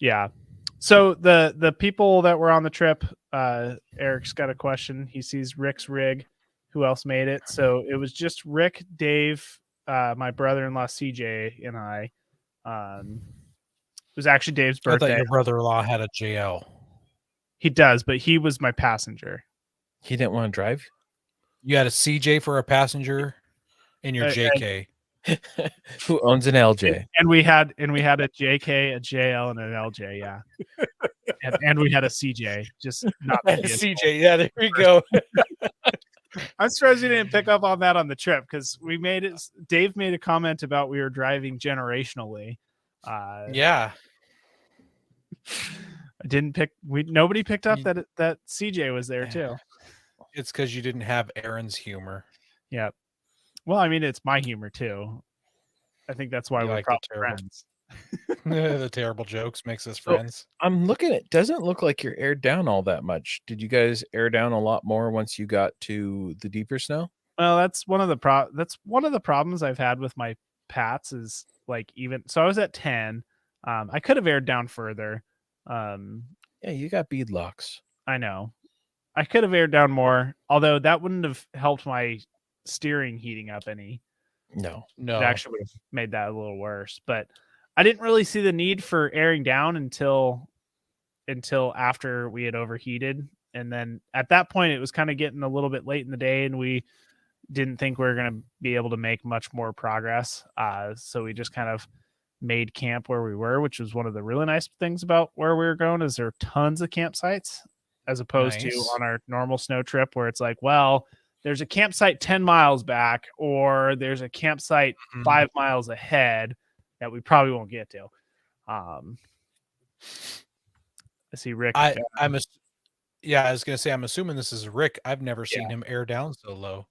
Yeah. So the people that were on the trip, Eric's got a question. He sees Rick's rig. Who else made it? So it was just Rick, Dave, my brother-in-law CJ, and I. It was actually Dave's birthday. I thought your brother-in-law had a JL. He does, but he was my passenger. He didn't want to drive? You had a CJ for a passenger in your JK. Who owns an LJ? And we had a JK, a JL, and an LJ. Yeah, and we had a CJ. Just not the CJ. Yeah, there we go. I'm surprised you didn't pick up on that on the trip, because we made it. Dave made a comment about we were driving generationally. Yeah, I didn't pick. Nobody picked up that CJ was there too. It's because you didn't have Aaron's humor. Yeah. Well, I mean, it's my humor too. I think that's why we're probably friends. The terrible jokes makes us friends. I'm looking at, doesn't look like you're aired down all that much. Did you guys air down a lot more once you got to the deeper snow? Well, that's one of the problems I've had with my Pats is, like, even so I was at 10. I could have aired down further. Yeah, you got bead locks. I know. I could have aired down more, although that wouldn't have helped my steering heating up any. No. It actually would have made that a little worse. But I didn't really see the need for airing down until after we had overheated And then at that point, it was kind of getting a little bit late in the day, and we didn't think we were going to be able to make much more progress. So we just kind of made camp where we were, which was one of the really nice things about where we were going, is there are tons of campsites as opposed to Nice. on our normal snow trip where it's like, well, there's a campsite 10 miles back, or there's a campsite 5 miles ahead that we probably won't get to. I see Rick. I was gonna say, I'm assuming this is Rick. I've never seen him air down so low.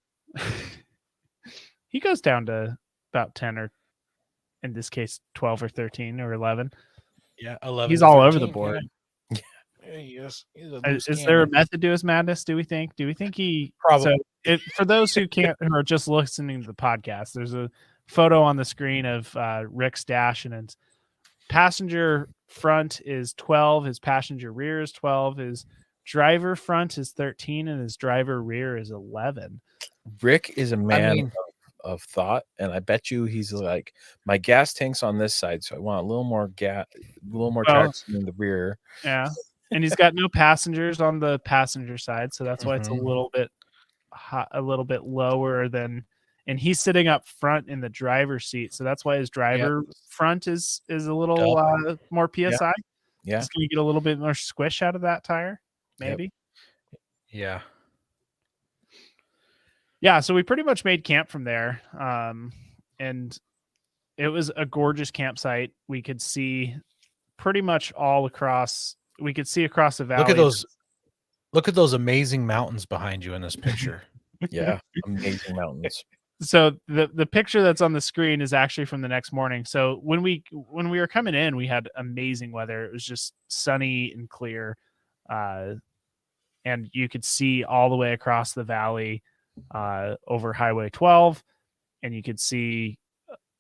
He goes down to about 10, or in this case 12 or 13 or 11. Yeah, 11. He's to all over the 13, board. Yeah, he is. He's a Is loose there a cannon. method to his madness? Do we think he Probably. So for those who who are just listening to the podcast, there's a photo on the screen of Rick's dash, and his passenger front is 12, his passenger rear is 12, his driver front is 13, and his driver rear is 11. Rick is a man of thought, and I bet you he's like, my gas tank's on this side, so I want a little more traction in the rear. Yeah, and he's got no passengers on the passenger side, so that's why it's a little bit lower than. And he's sitting up front in the driver's seat, so that's why his driver front is a little more PSI. Yeah, He's going to get a little bit more squish out of that tire, maybe. Yeah. Yeah, so we pretty much made camp from there, and it was a gorgeous campsite. We could see pretty much all across. We could see across the valley. Look at those amazing mountains behind you in this picture. Yeah, amazing mountains. So the picture that's on the screen is actually from the next morning. So when we were coming in, we had amazing weather. It was just sunny and clear, and you could see all the way across the valley over Highway 12, and you could see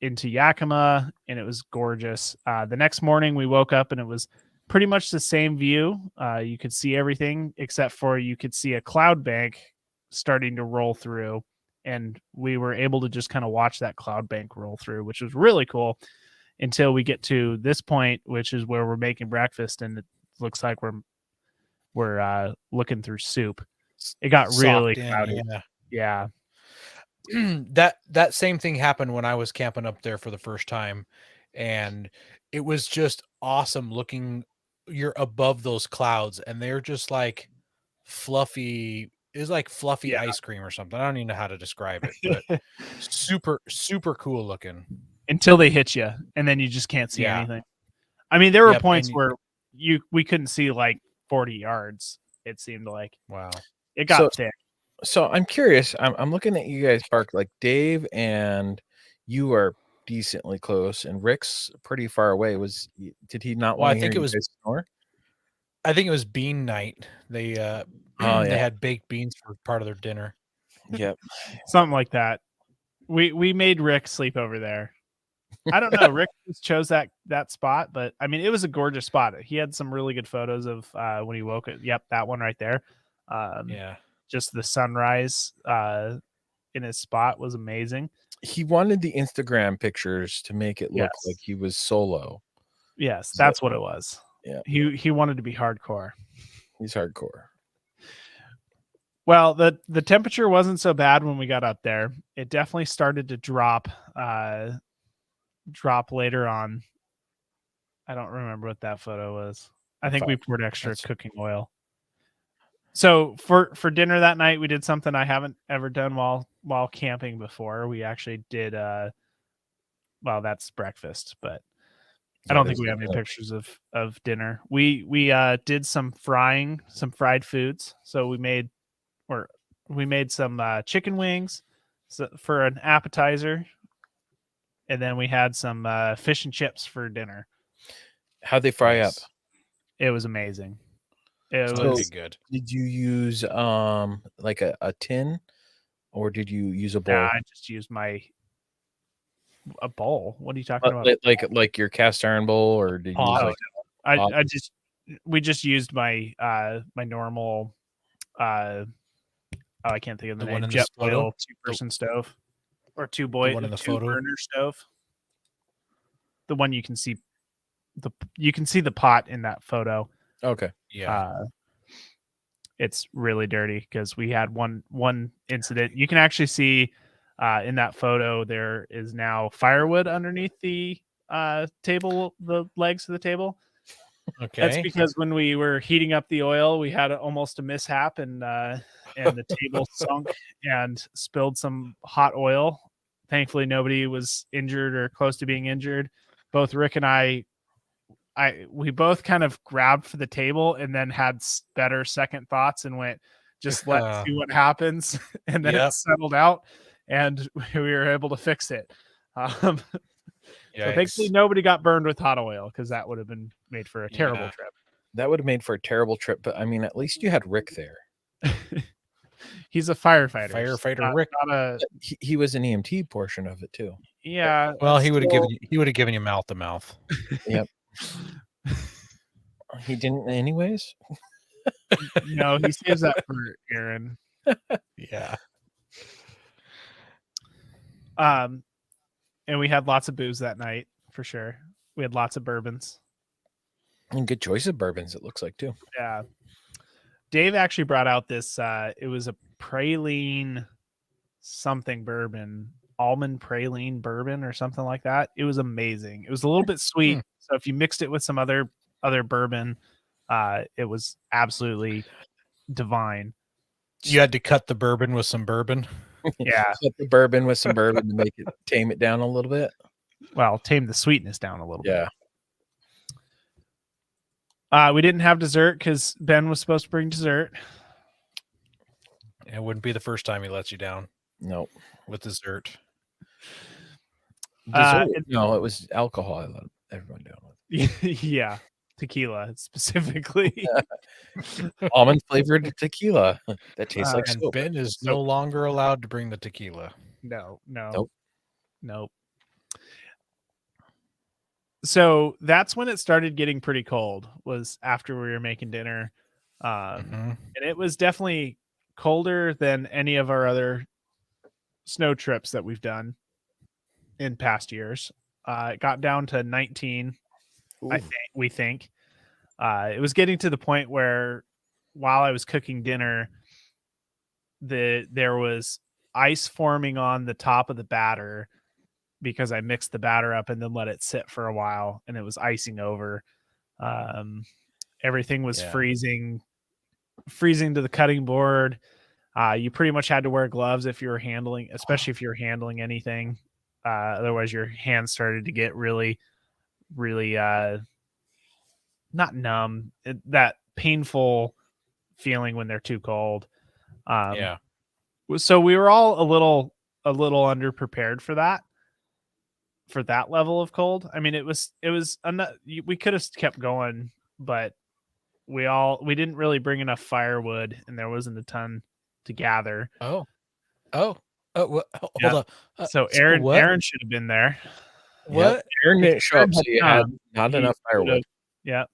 into Yakima, and it was gorgeous. The next morning we woke up and it was pretty much the same view. You could see everything except for you could see a cloud bank starting to roll through, and we were able to just kind of watch that cloud bank roll through, which was really cool until we get to this point, which is where we're making breakfast, and it looks like we're looking through soup. It got really cloudy. Yeah. That same thing happened when I was camping up there for the first time, and it was just awesome looking. You're above those clouds, and they're just like fluffy. It's like fluffy ice cream or something. I don't even know how to describe it, but super cool looking until they hit you, and then you just can't see anything. I mean, there were points where we couldn't see like 40 yards. It seemed like. Wow. It got thick. So I'm curious. I'm looking at you guys parked. Like Dave and you are decently close, and Rick's pretty far away. Did he not want to hear you guys snore? I think it was bean night. They they had baked beans for part of their dinner. Yep. Something like that. We made Rick sleep over there. I don't know. Rick just chose that spot, but I mean, it was a gorgeous spot. He had some really good photos of when he woke up. Yep, that one right there. Just the sunrise in his spot was amazing. He wanted the Instagram pictures to make it look like he was solo. Yes, that's what it was. Yeah. He wanted to be hardcore. He's hardcore. Well, the temperature wasn't so bad when we got up there. It definitely started to drop later on. I don't remember what that photo was. I think we poured extra cooking oil. So for dinner that night, we did something I haven't ever done while camping before. We actually did that's breakfast, but I don't think we have any pictures of dinner. We did some fried foods. So we made some chicken wings for an appetizer, and then we had some fish and chips for dinner. How'd they fry up? It was amazing. It was good. Did you use like a tin, or did you use a bowl? Nah, I just used a bowl. What are you talking about? Like your cast iron bowl, or did you use we just used my my normal I can't think of the name. Jet boil 2-person stove, or two burner stove. The one you can see the pot in that photo. Okay. Yeah. it's really dirty because we had one incident. You can actually see in that photo there is now firewood underneath the table, the legs of the table. Okay. That's because when we were heating up the oil, we had almost a mishap, and the table sunk and spilled some hot oil. Thankfully, nobody was injured or close to being injured. Both Rick and we both kind of grabbed for the table and then had better second thoughts and went, just let's see what happens. And then it settled out and we were able to fix it. So thankfully nobody got burned with hot oil, because that would have been made for a terrible trip. That would have made for a terrible trip, but I mean, at least you had Rick there. He's a firefighter. Firefighter Rick. He was an EMT portion of it too. Yeah. Well, he would have given you mouth to mouth. Yep. He didn't anyways. No, he saves that for Aaron. Yeah. And we had lots of booze that night for sure. We had lots of bourbons. And good choice of bourbons, it looks like too. Yeah. Dave actually brought out this it was a praline something bourbon, almond praline bourbon or something like that. It was amazing. It was a little bit sweet. So if you mixed it with some other bourbon, it was absolutely divine. You had to cut the bourbon with some bourbon. Yeah. Cut the bourbon with some bourbon to make it tame it down a little bit. Well, tame the sweetness down a little bit. Yeah. We didn't have dessert because Ben was supposed to bring dessert. It wouldn't be the first time he lets you down. No. With dessert. No, it was alcohol I let everyone down with. Yeah. Tequila specifically. Almond flavored tequila. That tastes like and soap. Ben is no longer allowed to bring the tequila. Nope. So that's when it started getting pretty cold, was after we were making dinner. And it was definitely colder than any of our other snow trips that we've done in past years. It got down to 19. We think it was getting to the point where while I was cooking dinner, there was ice forming on the top of the batter because I mixed the batter up and then let it sit for a while, and it was icing over. Everything was freezing to the cutting board. You pretty much had to wear gloves if you were handling, especially if you're handling anything. Otherwise your hands started to get really not numb, that painful feeling when they're too cold. So we were all a little underprepared for that level of cold. I mean, we could have kept going, but we didn't really bring enough firewood and there wasn't a ton to gather. Hold on. So Aaron should have been there. What? Yep. Aaron didn't show up, so you had not enough firewood. Yeah.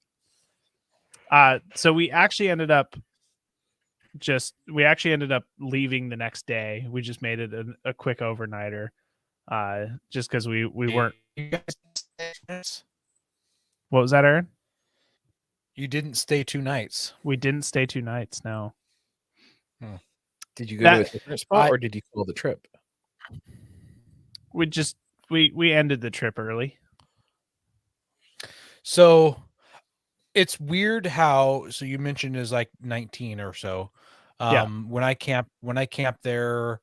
So we actually ended up leaving the next day. We just made it a quick overnighter, just because we weren't. What was that, Aaron? You didn't stay 2 nights. We didn't stay 2 nights. No. Did you go to a different spot, or did you call the trip? We ended the trip early. So it's weird how, so you mentioned is like 19 or so. When I camped there,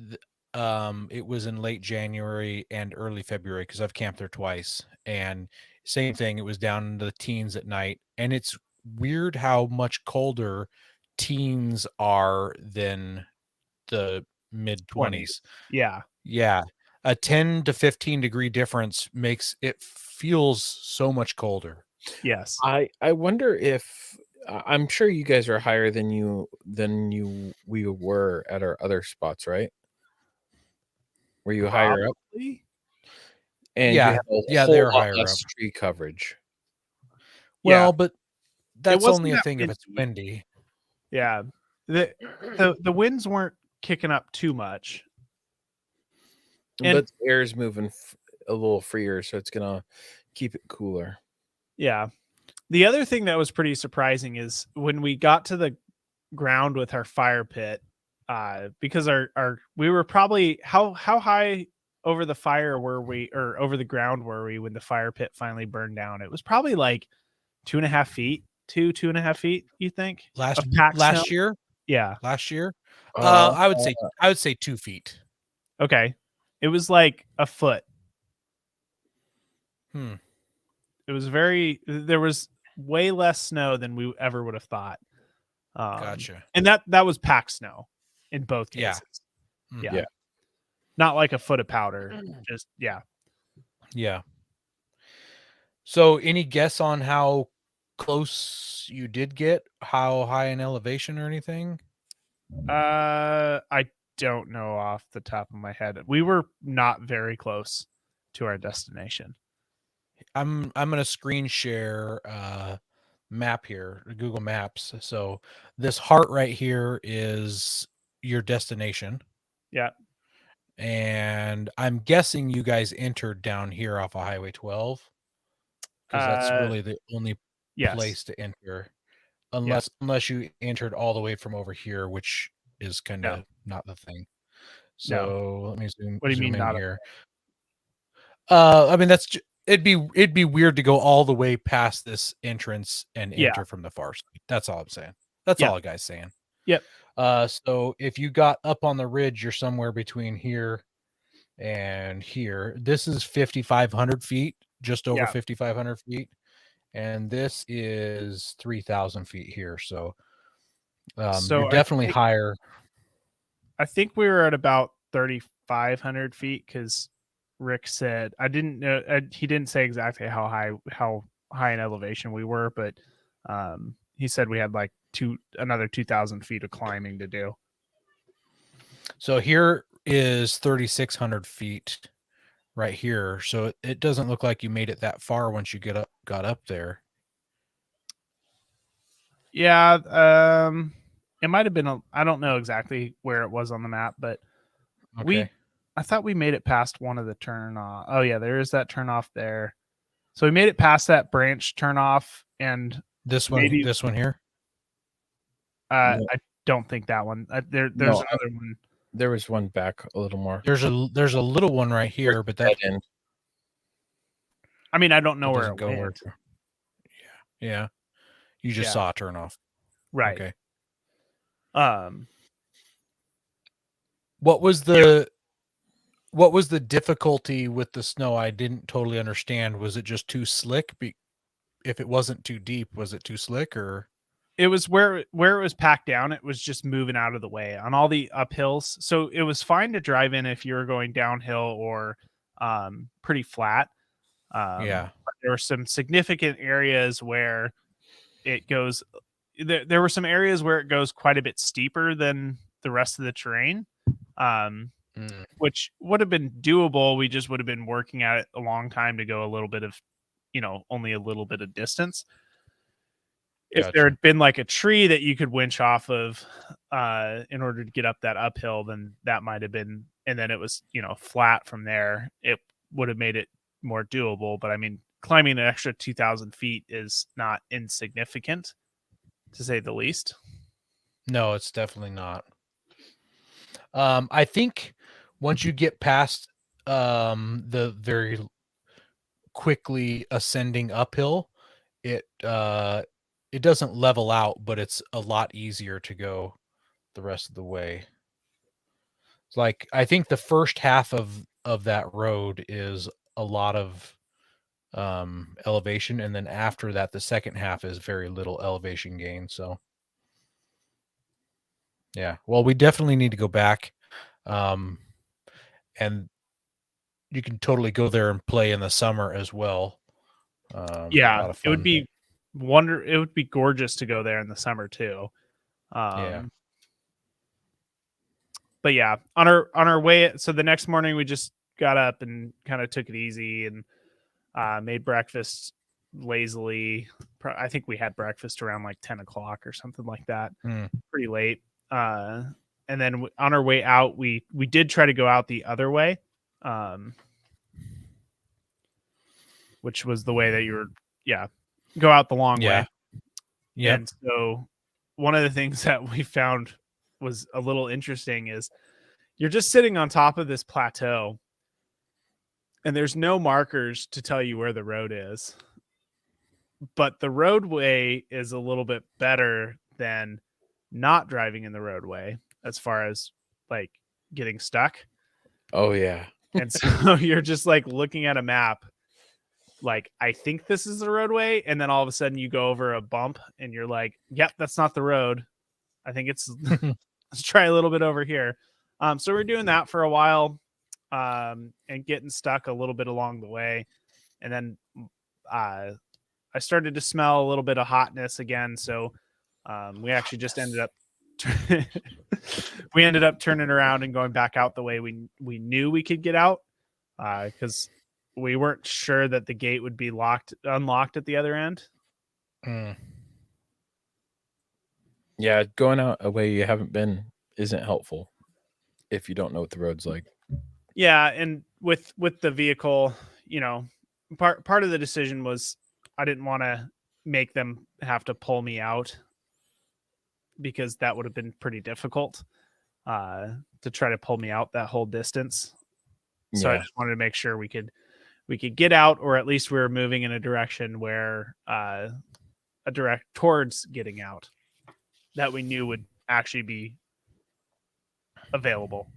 it was in late January and early February, because I've camped there twice, and same thing. It was down in the teens at night, and it's weird how much colder teens are than the mid 20s. Yeah. A 10 to 15 degree difference makes it feels so much colder. Yes. I wonder if, I'm sure you guys are higher than we were at our other spots, right? Were you higher up? And they're higher up. Tree coverage. Well, but that's only a thing if it's windy. Yeah. The winds weren't kicking up too much. But the air's moving a little freer, so it's gonna keep it cooler. Yeah. The other thing that was pretty surprising is when we got to the ground with our fire pit, because we were probably how high over the fire were we, or over the ground were we when the fire pit finally burned down? It was probably like 2.5 feet, 2.5 feet. You think Last of packed snow? year, Yeah. last year, Uh, I would say 2 feet. Okay. It was like a foot. It was there was way less snow than we ever would have thought. Gotcha. And that was packed snow in both Yeah. cases. Mhm. Yeah. Yeah. Not like a foot of powder. Just, yeah. Yeah. So, any guess on how close you did get? How high in elevation or anything? I don't know off the top of my head. We were not very close to our destination. I'm gonna screen share map here, Google Maps. So this heart right here is your destination. Yeah. And I'm guessing you guys entered down here off of Highway 12 because that's really the only Yes. place to enter, unless you entered all the way from over here, which is kind of not the thing. So let me zoom. What do you mean in not here? I mean it'd be weird to go all the way past this entrance and enter from the far side. That's all I'm saying. That's all the guy's saying. Yep. So if you got up on the ridge, you're somewhere between here and here. This is 5,500 feet, just over 5,500 feet. And this is 3,000 feet here. So, you're definitely higher. I think we were at about 3,500 feet because Rick said, I didn't know, he didn't say exactly how high in elevation we were, but he said we had like another 2,000 feet of climbing to do. So here is 3,600 feet right here. So it doesn't look like you made it that far once you got up there. Yeah. It might have been I don't know exactly where it was on the map, but I thought we made it past one of the turn off. Oh yeah, there is that turn off there. So we made it past that branch turn off, and this one here. I don't think that one. There's another one. There was one back a little more. There's a little one right here, but that end. I mean, I don't know where it went. Yeah. You just saw a turn off. Right. Okay. What was the difficulty with the snow? I didn't totally understand. Was it just too slick? If it wasn't too deep, was it too slick, or? It was where it was packed down. It was just moving out of the way on all the uphills. So it was fine to drive in if you were going downhill or pretty flat. But there were some significant areas where it goes. There were some areas where it goes quite a bit steeper than the rest of the terrain, which would have been doable. We just would have been working at it a long time to go a little bit of, only a little bit of distance. If there had been like a tree that you could winch off of in order to get up that uphill, then that might have been, and then it was, flat from there, it would have made it more doable. But I mean, climbing an extra 2,000 feet is not insignificant, to say the least. No, it's definitely not. I think once you get past the very quickly ascending uphill, it doesn't level out, but it's a lot easier to go the rest of the way. It's like, I think the first half of that road is a lot of elevation, and then after that, the second half is very little elevation gain. So yeah, well, we definitely need to go back, and you can totally go there and play in the summer as well. Yeah, it would be it would be gorgeous to go there in the summer too. But yeah, on our way, so the next morning we just got up and kind of took it easy and made breakfast lazily. I think we had breakfast around like 10 o'clock or something like that. Pretty late. And then on our way out, we did try to go out the other way, which was the way that you were, go out the long Yeah. way. Yeah. And so one of the things that we found was a little interesting is you're just sitting on top of this plateau and there's no markers to tell you where the road is. But the roadway is a little bit better than not driving in the roadway as far as like getting stuck. Oh yeah. And so you're just like looking at a map, like, I think this is the roadway. And then all of a sudden you go over a bump and you're like, yep, that's not the road. I think it's, let's try a little bit over here. So we're doing that for a while and getting stuck a little bit along the way. And then I started to smell a little bit of hotness again. So we actually just ended up turning around and going back out the way we knew we could get out because we weren't sure that the gate would be unlocked at the other end. Yeah, going out a way you haven't been isn't helpful if you don't know what the road's like. Yeah, and with the vehicle, part of the decision was I didn't want to make them have to pull me out because that would have been pretty difficult to try to pull me out that whole distance. So I just wanted to make sure we could get out, or at least we were moving in a direction where towards getting out that we knew would actually be available.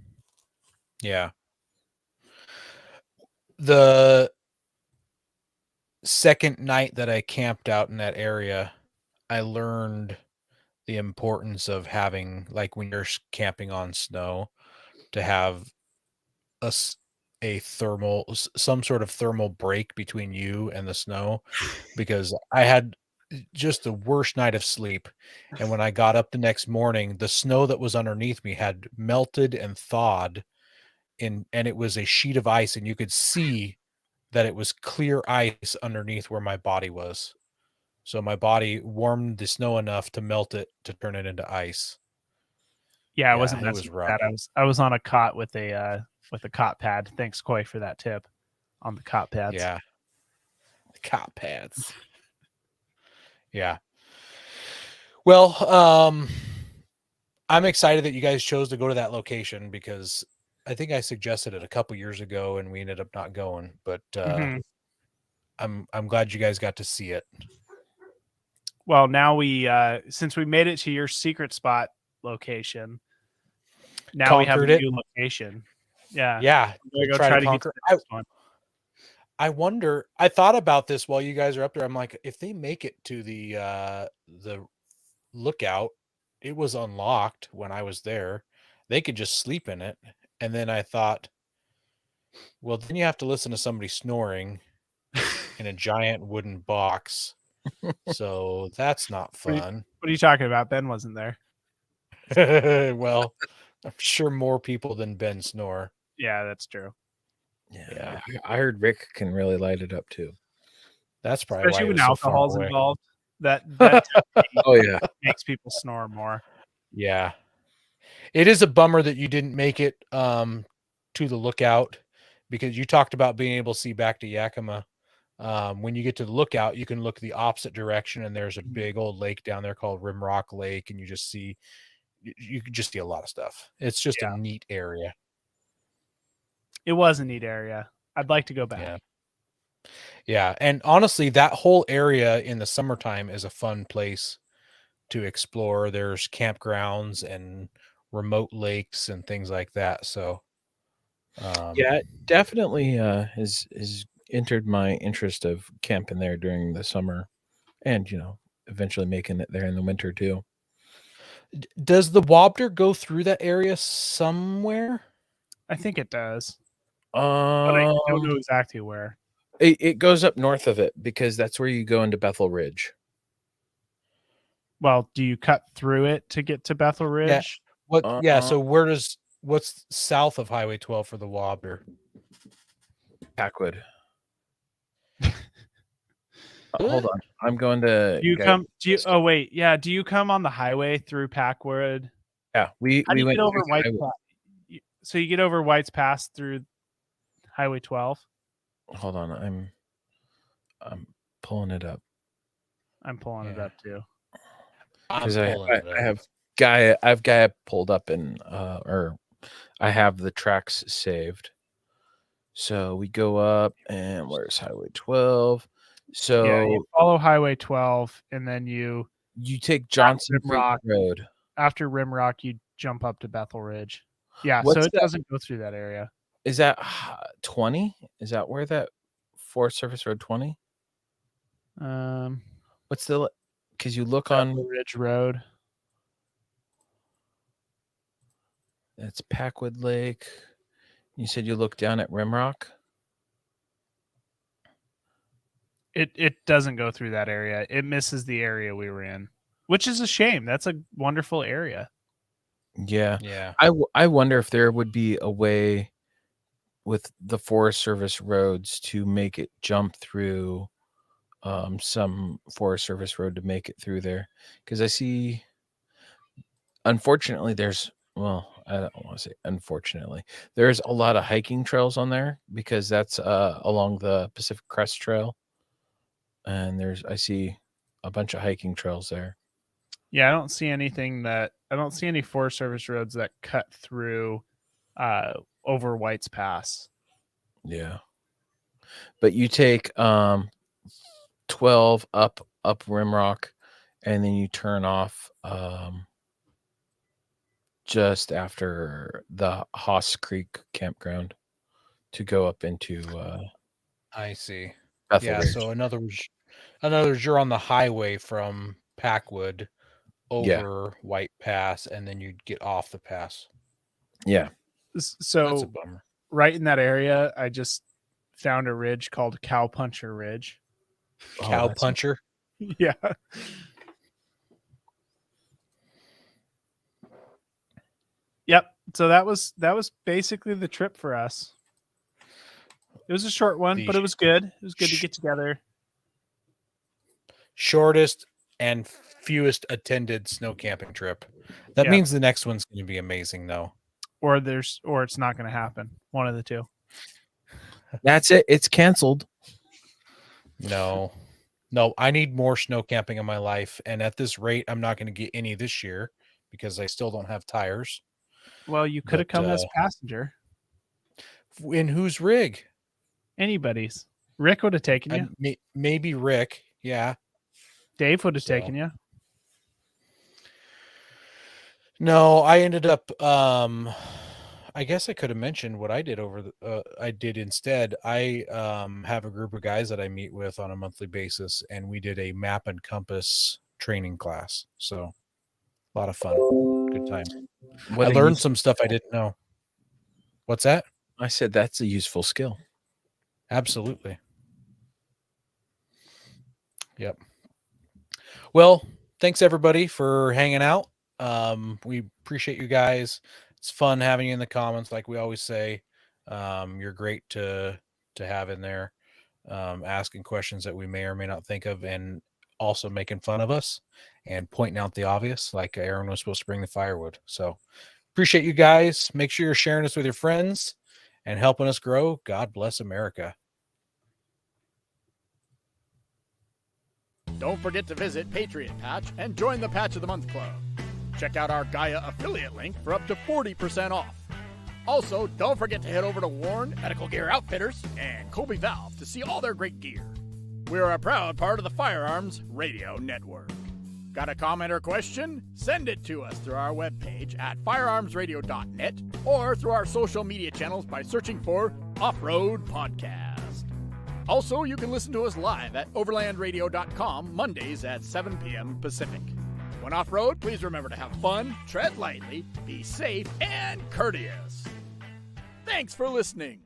Yeah. The second night that I camped out in that area, I learned the importance of having, like when you're camping on snow, to have some sort of thermal break between you and the snow, because I had just the worst night of sleep. And when I got up the next morning, the snow that was underneath me had melted and thawed and it was a sheet of ice, and you could see that it was clear ice underneath where my body was. So my body warmed the snow enough to melt it to turn it into ice. Yeah, I wasn't it messing was with rough. that. I was on a cot with a cot pad. Thanks, Coy, for that tip on the cot pads. Yeah. The cot pads. Yeah. Well, I'm excited that you guys chose to go to that location because I think I suggested it a couple years ago and we ended up not going, but I'm glad you guys got to see it. Well, now we since we made it to your secret spot location, now we have a new location. Yeah. Yeah. Go try to conquer. Get to the next one. I wonder, I thought about this while you guys are up there. I'm like, if they make it to the lookout, it was unlocked when I was there. They could just sleep in it. And then I thought, well, then you have to listen to somebody snoring in a giant wooden box. So that's not fun. What are you talking about? Ben wasn't there. Well, I'm sure more people than Ben snore. Yeah, that's true. Yeah. I heard Rick can really light it up too. That's probably especially why when so alcohol's away. involved. That Oh yeah, makes people snore more. Yeah. It is a bummer that you didn't make it to the lookout, because you talked about being able to see back to Yakima. When you get to the lookout, you can look the opposite direction, and there's a big old lake down there called Rimrock Lake, and you can just see a lot of stuff. It's just a neat area. It was a neat area. I'd like to go back. Yeah. And honestly, that whole area in the summertime is a fun place to explore. There's campgrounds and remote lakes and things like that. So yeah, it definitely has entered my interest of camping there during the summer, and eventually making it there in the winter too. Does the Wobbler go through that area somewhere? I think it does. But I don't know exactly where. It goes up north of it because that's where you go into Bethel Ridge. Well, do you cut through it to get to Bethel Ridge? So what's south of Highway 12 for the Wobbler? Packwood. Hold on. I'm going to do you come on the highway through Packwood? Yeah, we How do you went get over through White's Highway. Pass? So you get over White's Pass through Highway 12? Hold on, I'm pulling it up. I'm pulling it Yeah. up too. Because I'm I pulling it up. have Gaia pulled up and or I have the tracks saved. So we go up and where's Highway 12? So Yeah, you follow Highway 12, and then you take Johnson Creek Rimrock. Road. after Rimrock, you jump up to Bethel Ridge. Yeah, so What's it that? doesn't go through that area. Is that 20? Is that where that Forest Service Road 20? What's the? Because you look Bethel on. Ridge Road. That's Packwood Lake. You said you look down at Rimrock. It doesn't go through that area. It misses the area we were in, which is a shame. That's a wonderful area. Yeah. Yeah. I wonder if there would be a way with the Forest Service roads to make it jump through some Forest Service road to make it through there. Because I see, unfortunately, I don't want to say unfortunately, there's a lot of hiking trails on there because that's along the Pacific Crest Trail. And I see a bunch of hiking trails there. Yeah, I don't see any Forest Service roads that cut through over White's Pass. Yeah. But you take 12 up Rimrock, and then you turn off just after the Haas Creek campground to go up into I see. Bethel Yeah. Ridge. So in other words, you're on the highway from Packwood over White Pass, and then you'd get off the pass. Yeah. That's a So bummer. right in that area, I just found a ridge called Cowpuncher Ridge. Cow that's- puncher. Yeah. Yep. So that was basically the trip for us. It was a short one, but it was good. It was good to get together. Shortest and fewest attended snow camping trip. That Yeah. means the next one's going to be amazing, though. Or it's not going to happen. One of the two. That's it. It's canceled. No, I need more snow camping in my life, and at this rate, I'm not going to get any this year because I still don't have tires. Well, you could have But, come as passenger. In whose rig? Anybody's. Rick would have taken you. Maybe Rick. Yeah. Dave would have So- taken you. No, I ended up. I guess I could have mentioned what I did I did instead. I have a group of guys that I meet with on a monthly basis, and we did a map and compass training class. So a lot of fun, good time. I learned some stuff I didn't know. What's that? I said that's a useful skill. Absolutely. Yep. Well, thanks everybody for hanging out. We appreciate you guys. It's fun having you in the comments, like we always say. You're great to have in there, asking questions that we may or may not think of, and also making fun of us and pointing out the obvious, like Aaron was supposed to bring the firewood. So appreciate you guys. Make sure you're sharing us with your friends and helping us grow. God bless America. Don't forget to visit Patriot Patch and join the Patch of the Month Club. Check out our Gaia affiliate link for up to 40% off. Also, don't forget to head over to Warren Medical Gear Outfitters and Colby Valve to see all their great gear. We are a proud part of the Firearms Radio Network. Got a comment or question? Send it to us through our webpage at firearmsradio.net or through our social media channels by searching for Offroad Podcast. Also, you can listen to us live at overlandradio.com Mondays at 7 p.m. Pacific. When off-road, please remember to have fun, tread lightly, be safe, and courteous. Thanks for listening.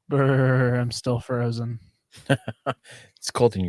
Brr, I'm still frozen. It's cold in your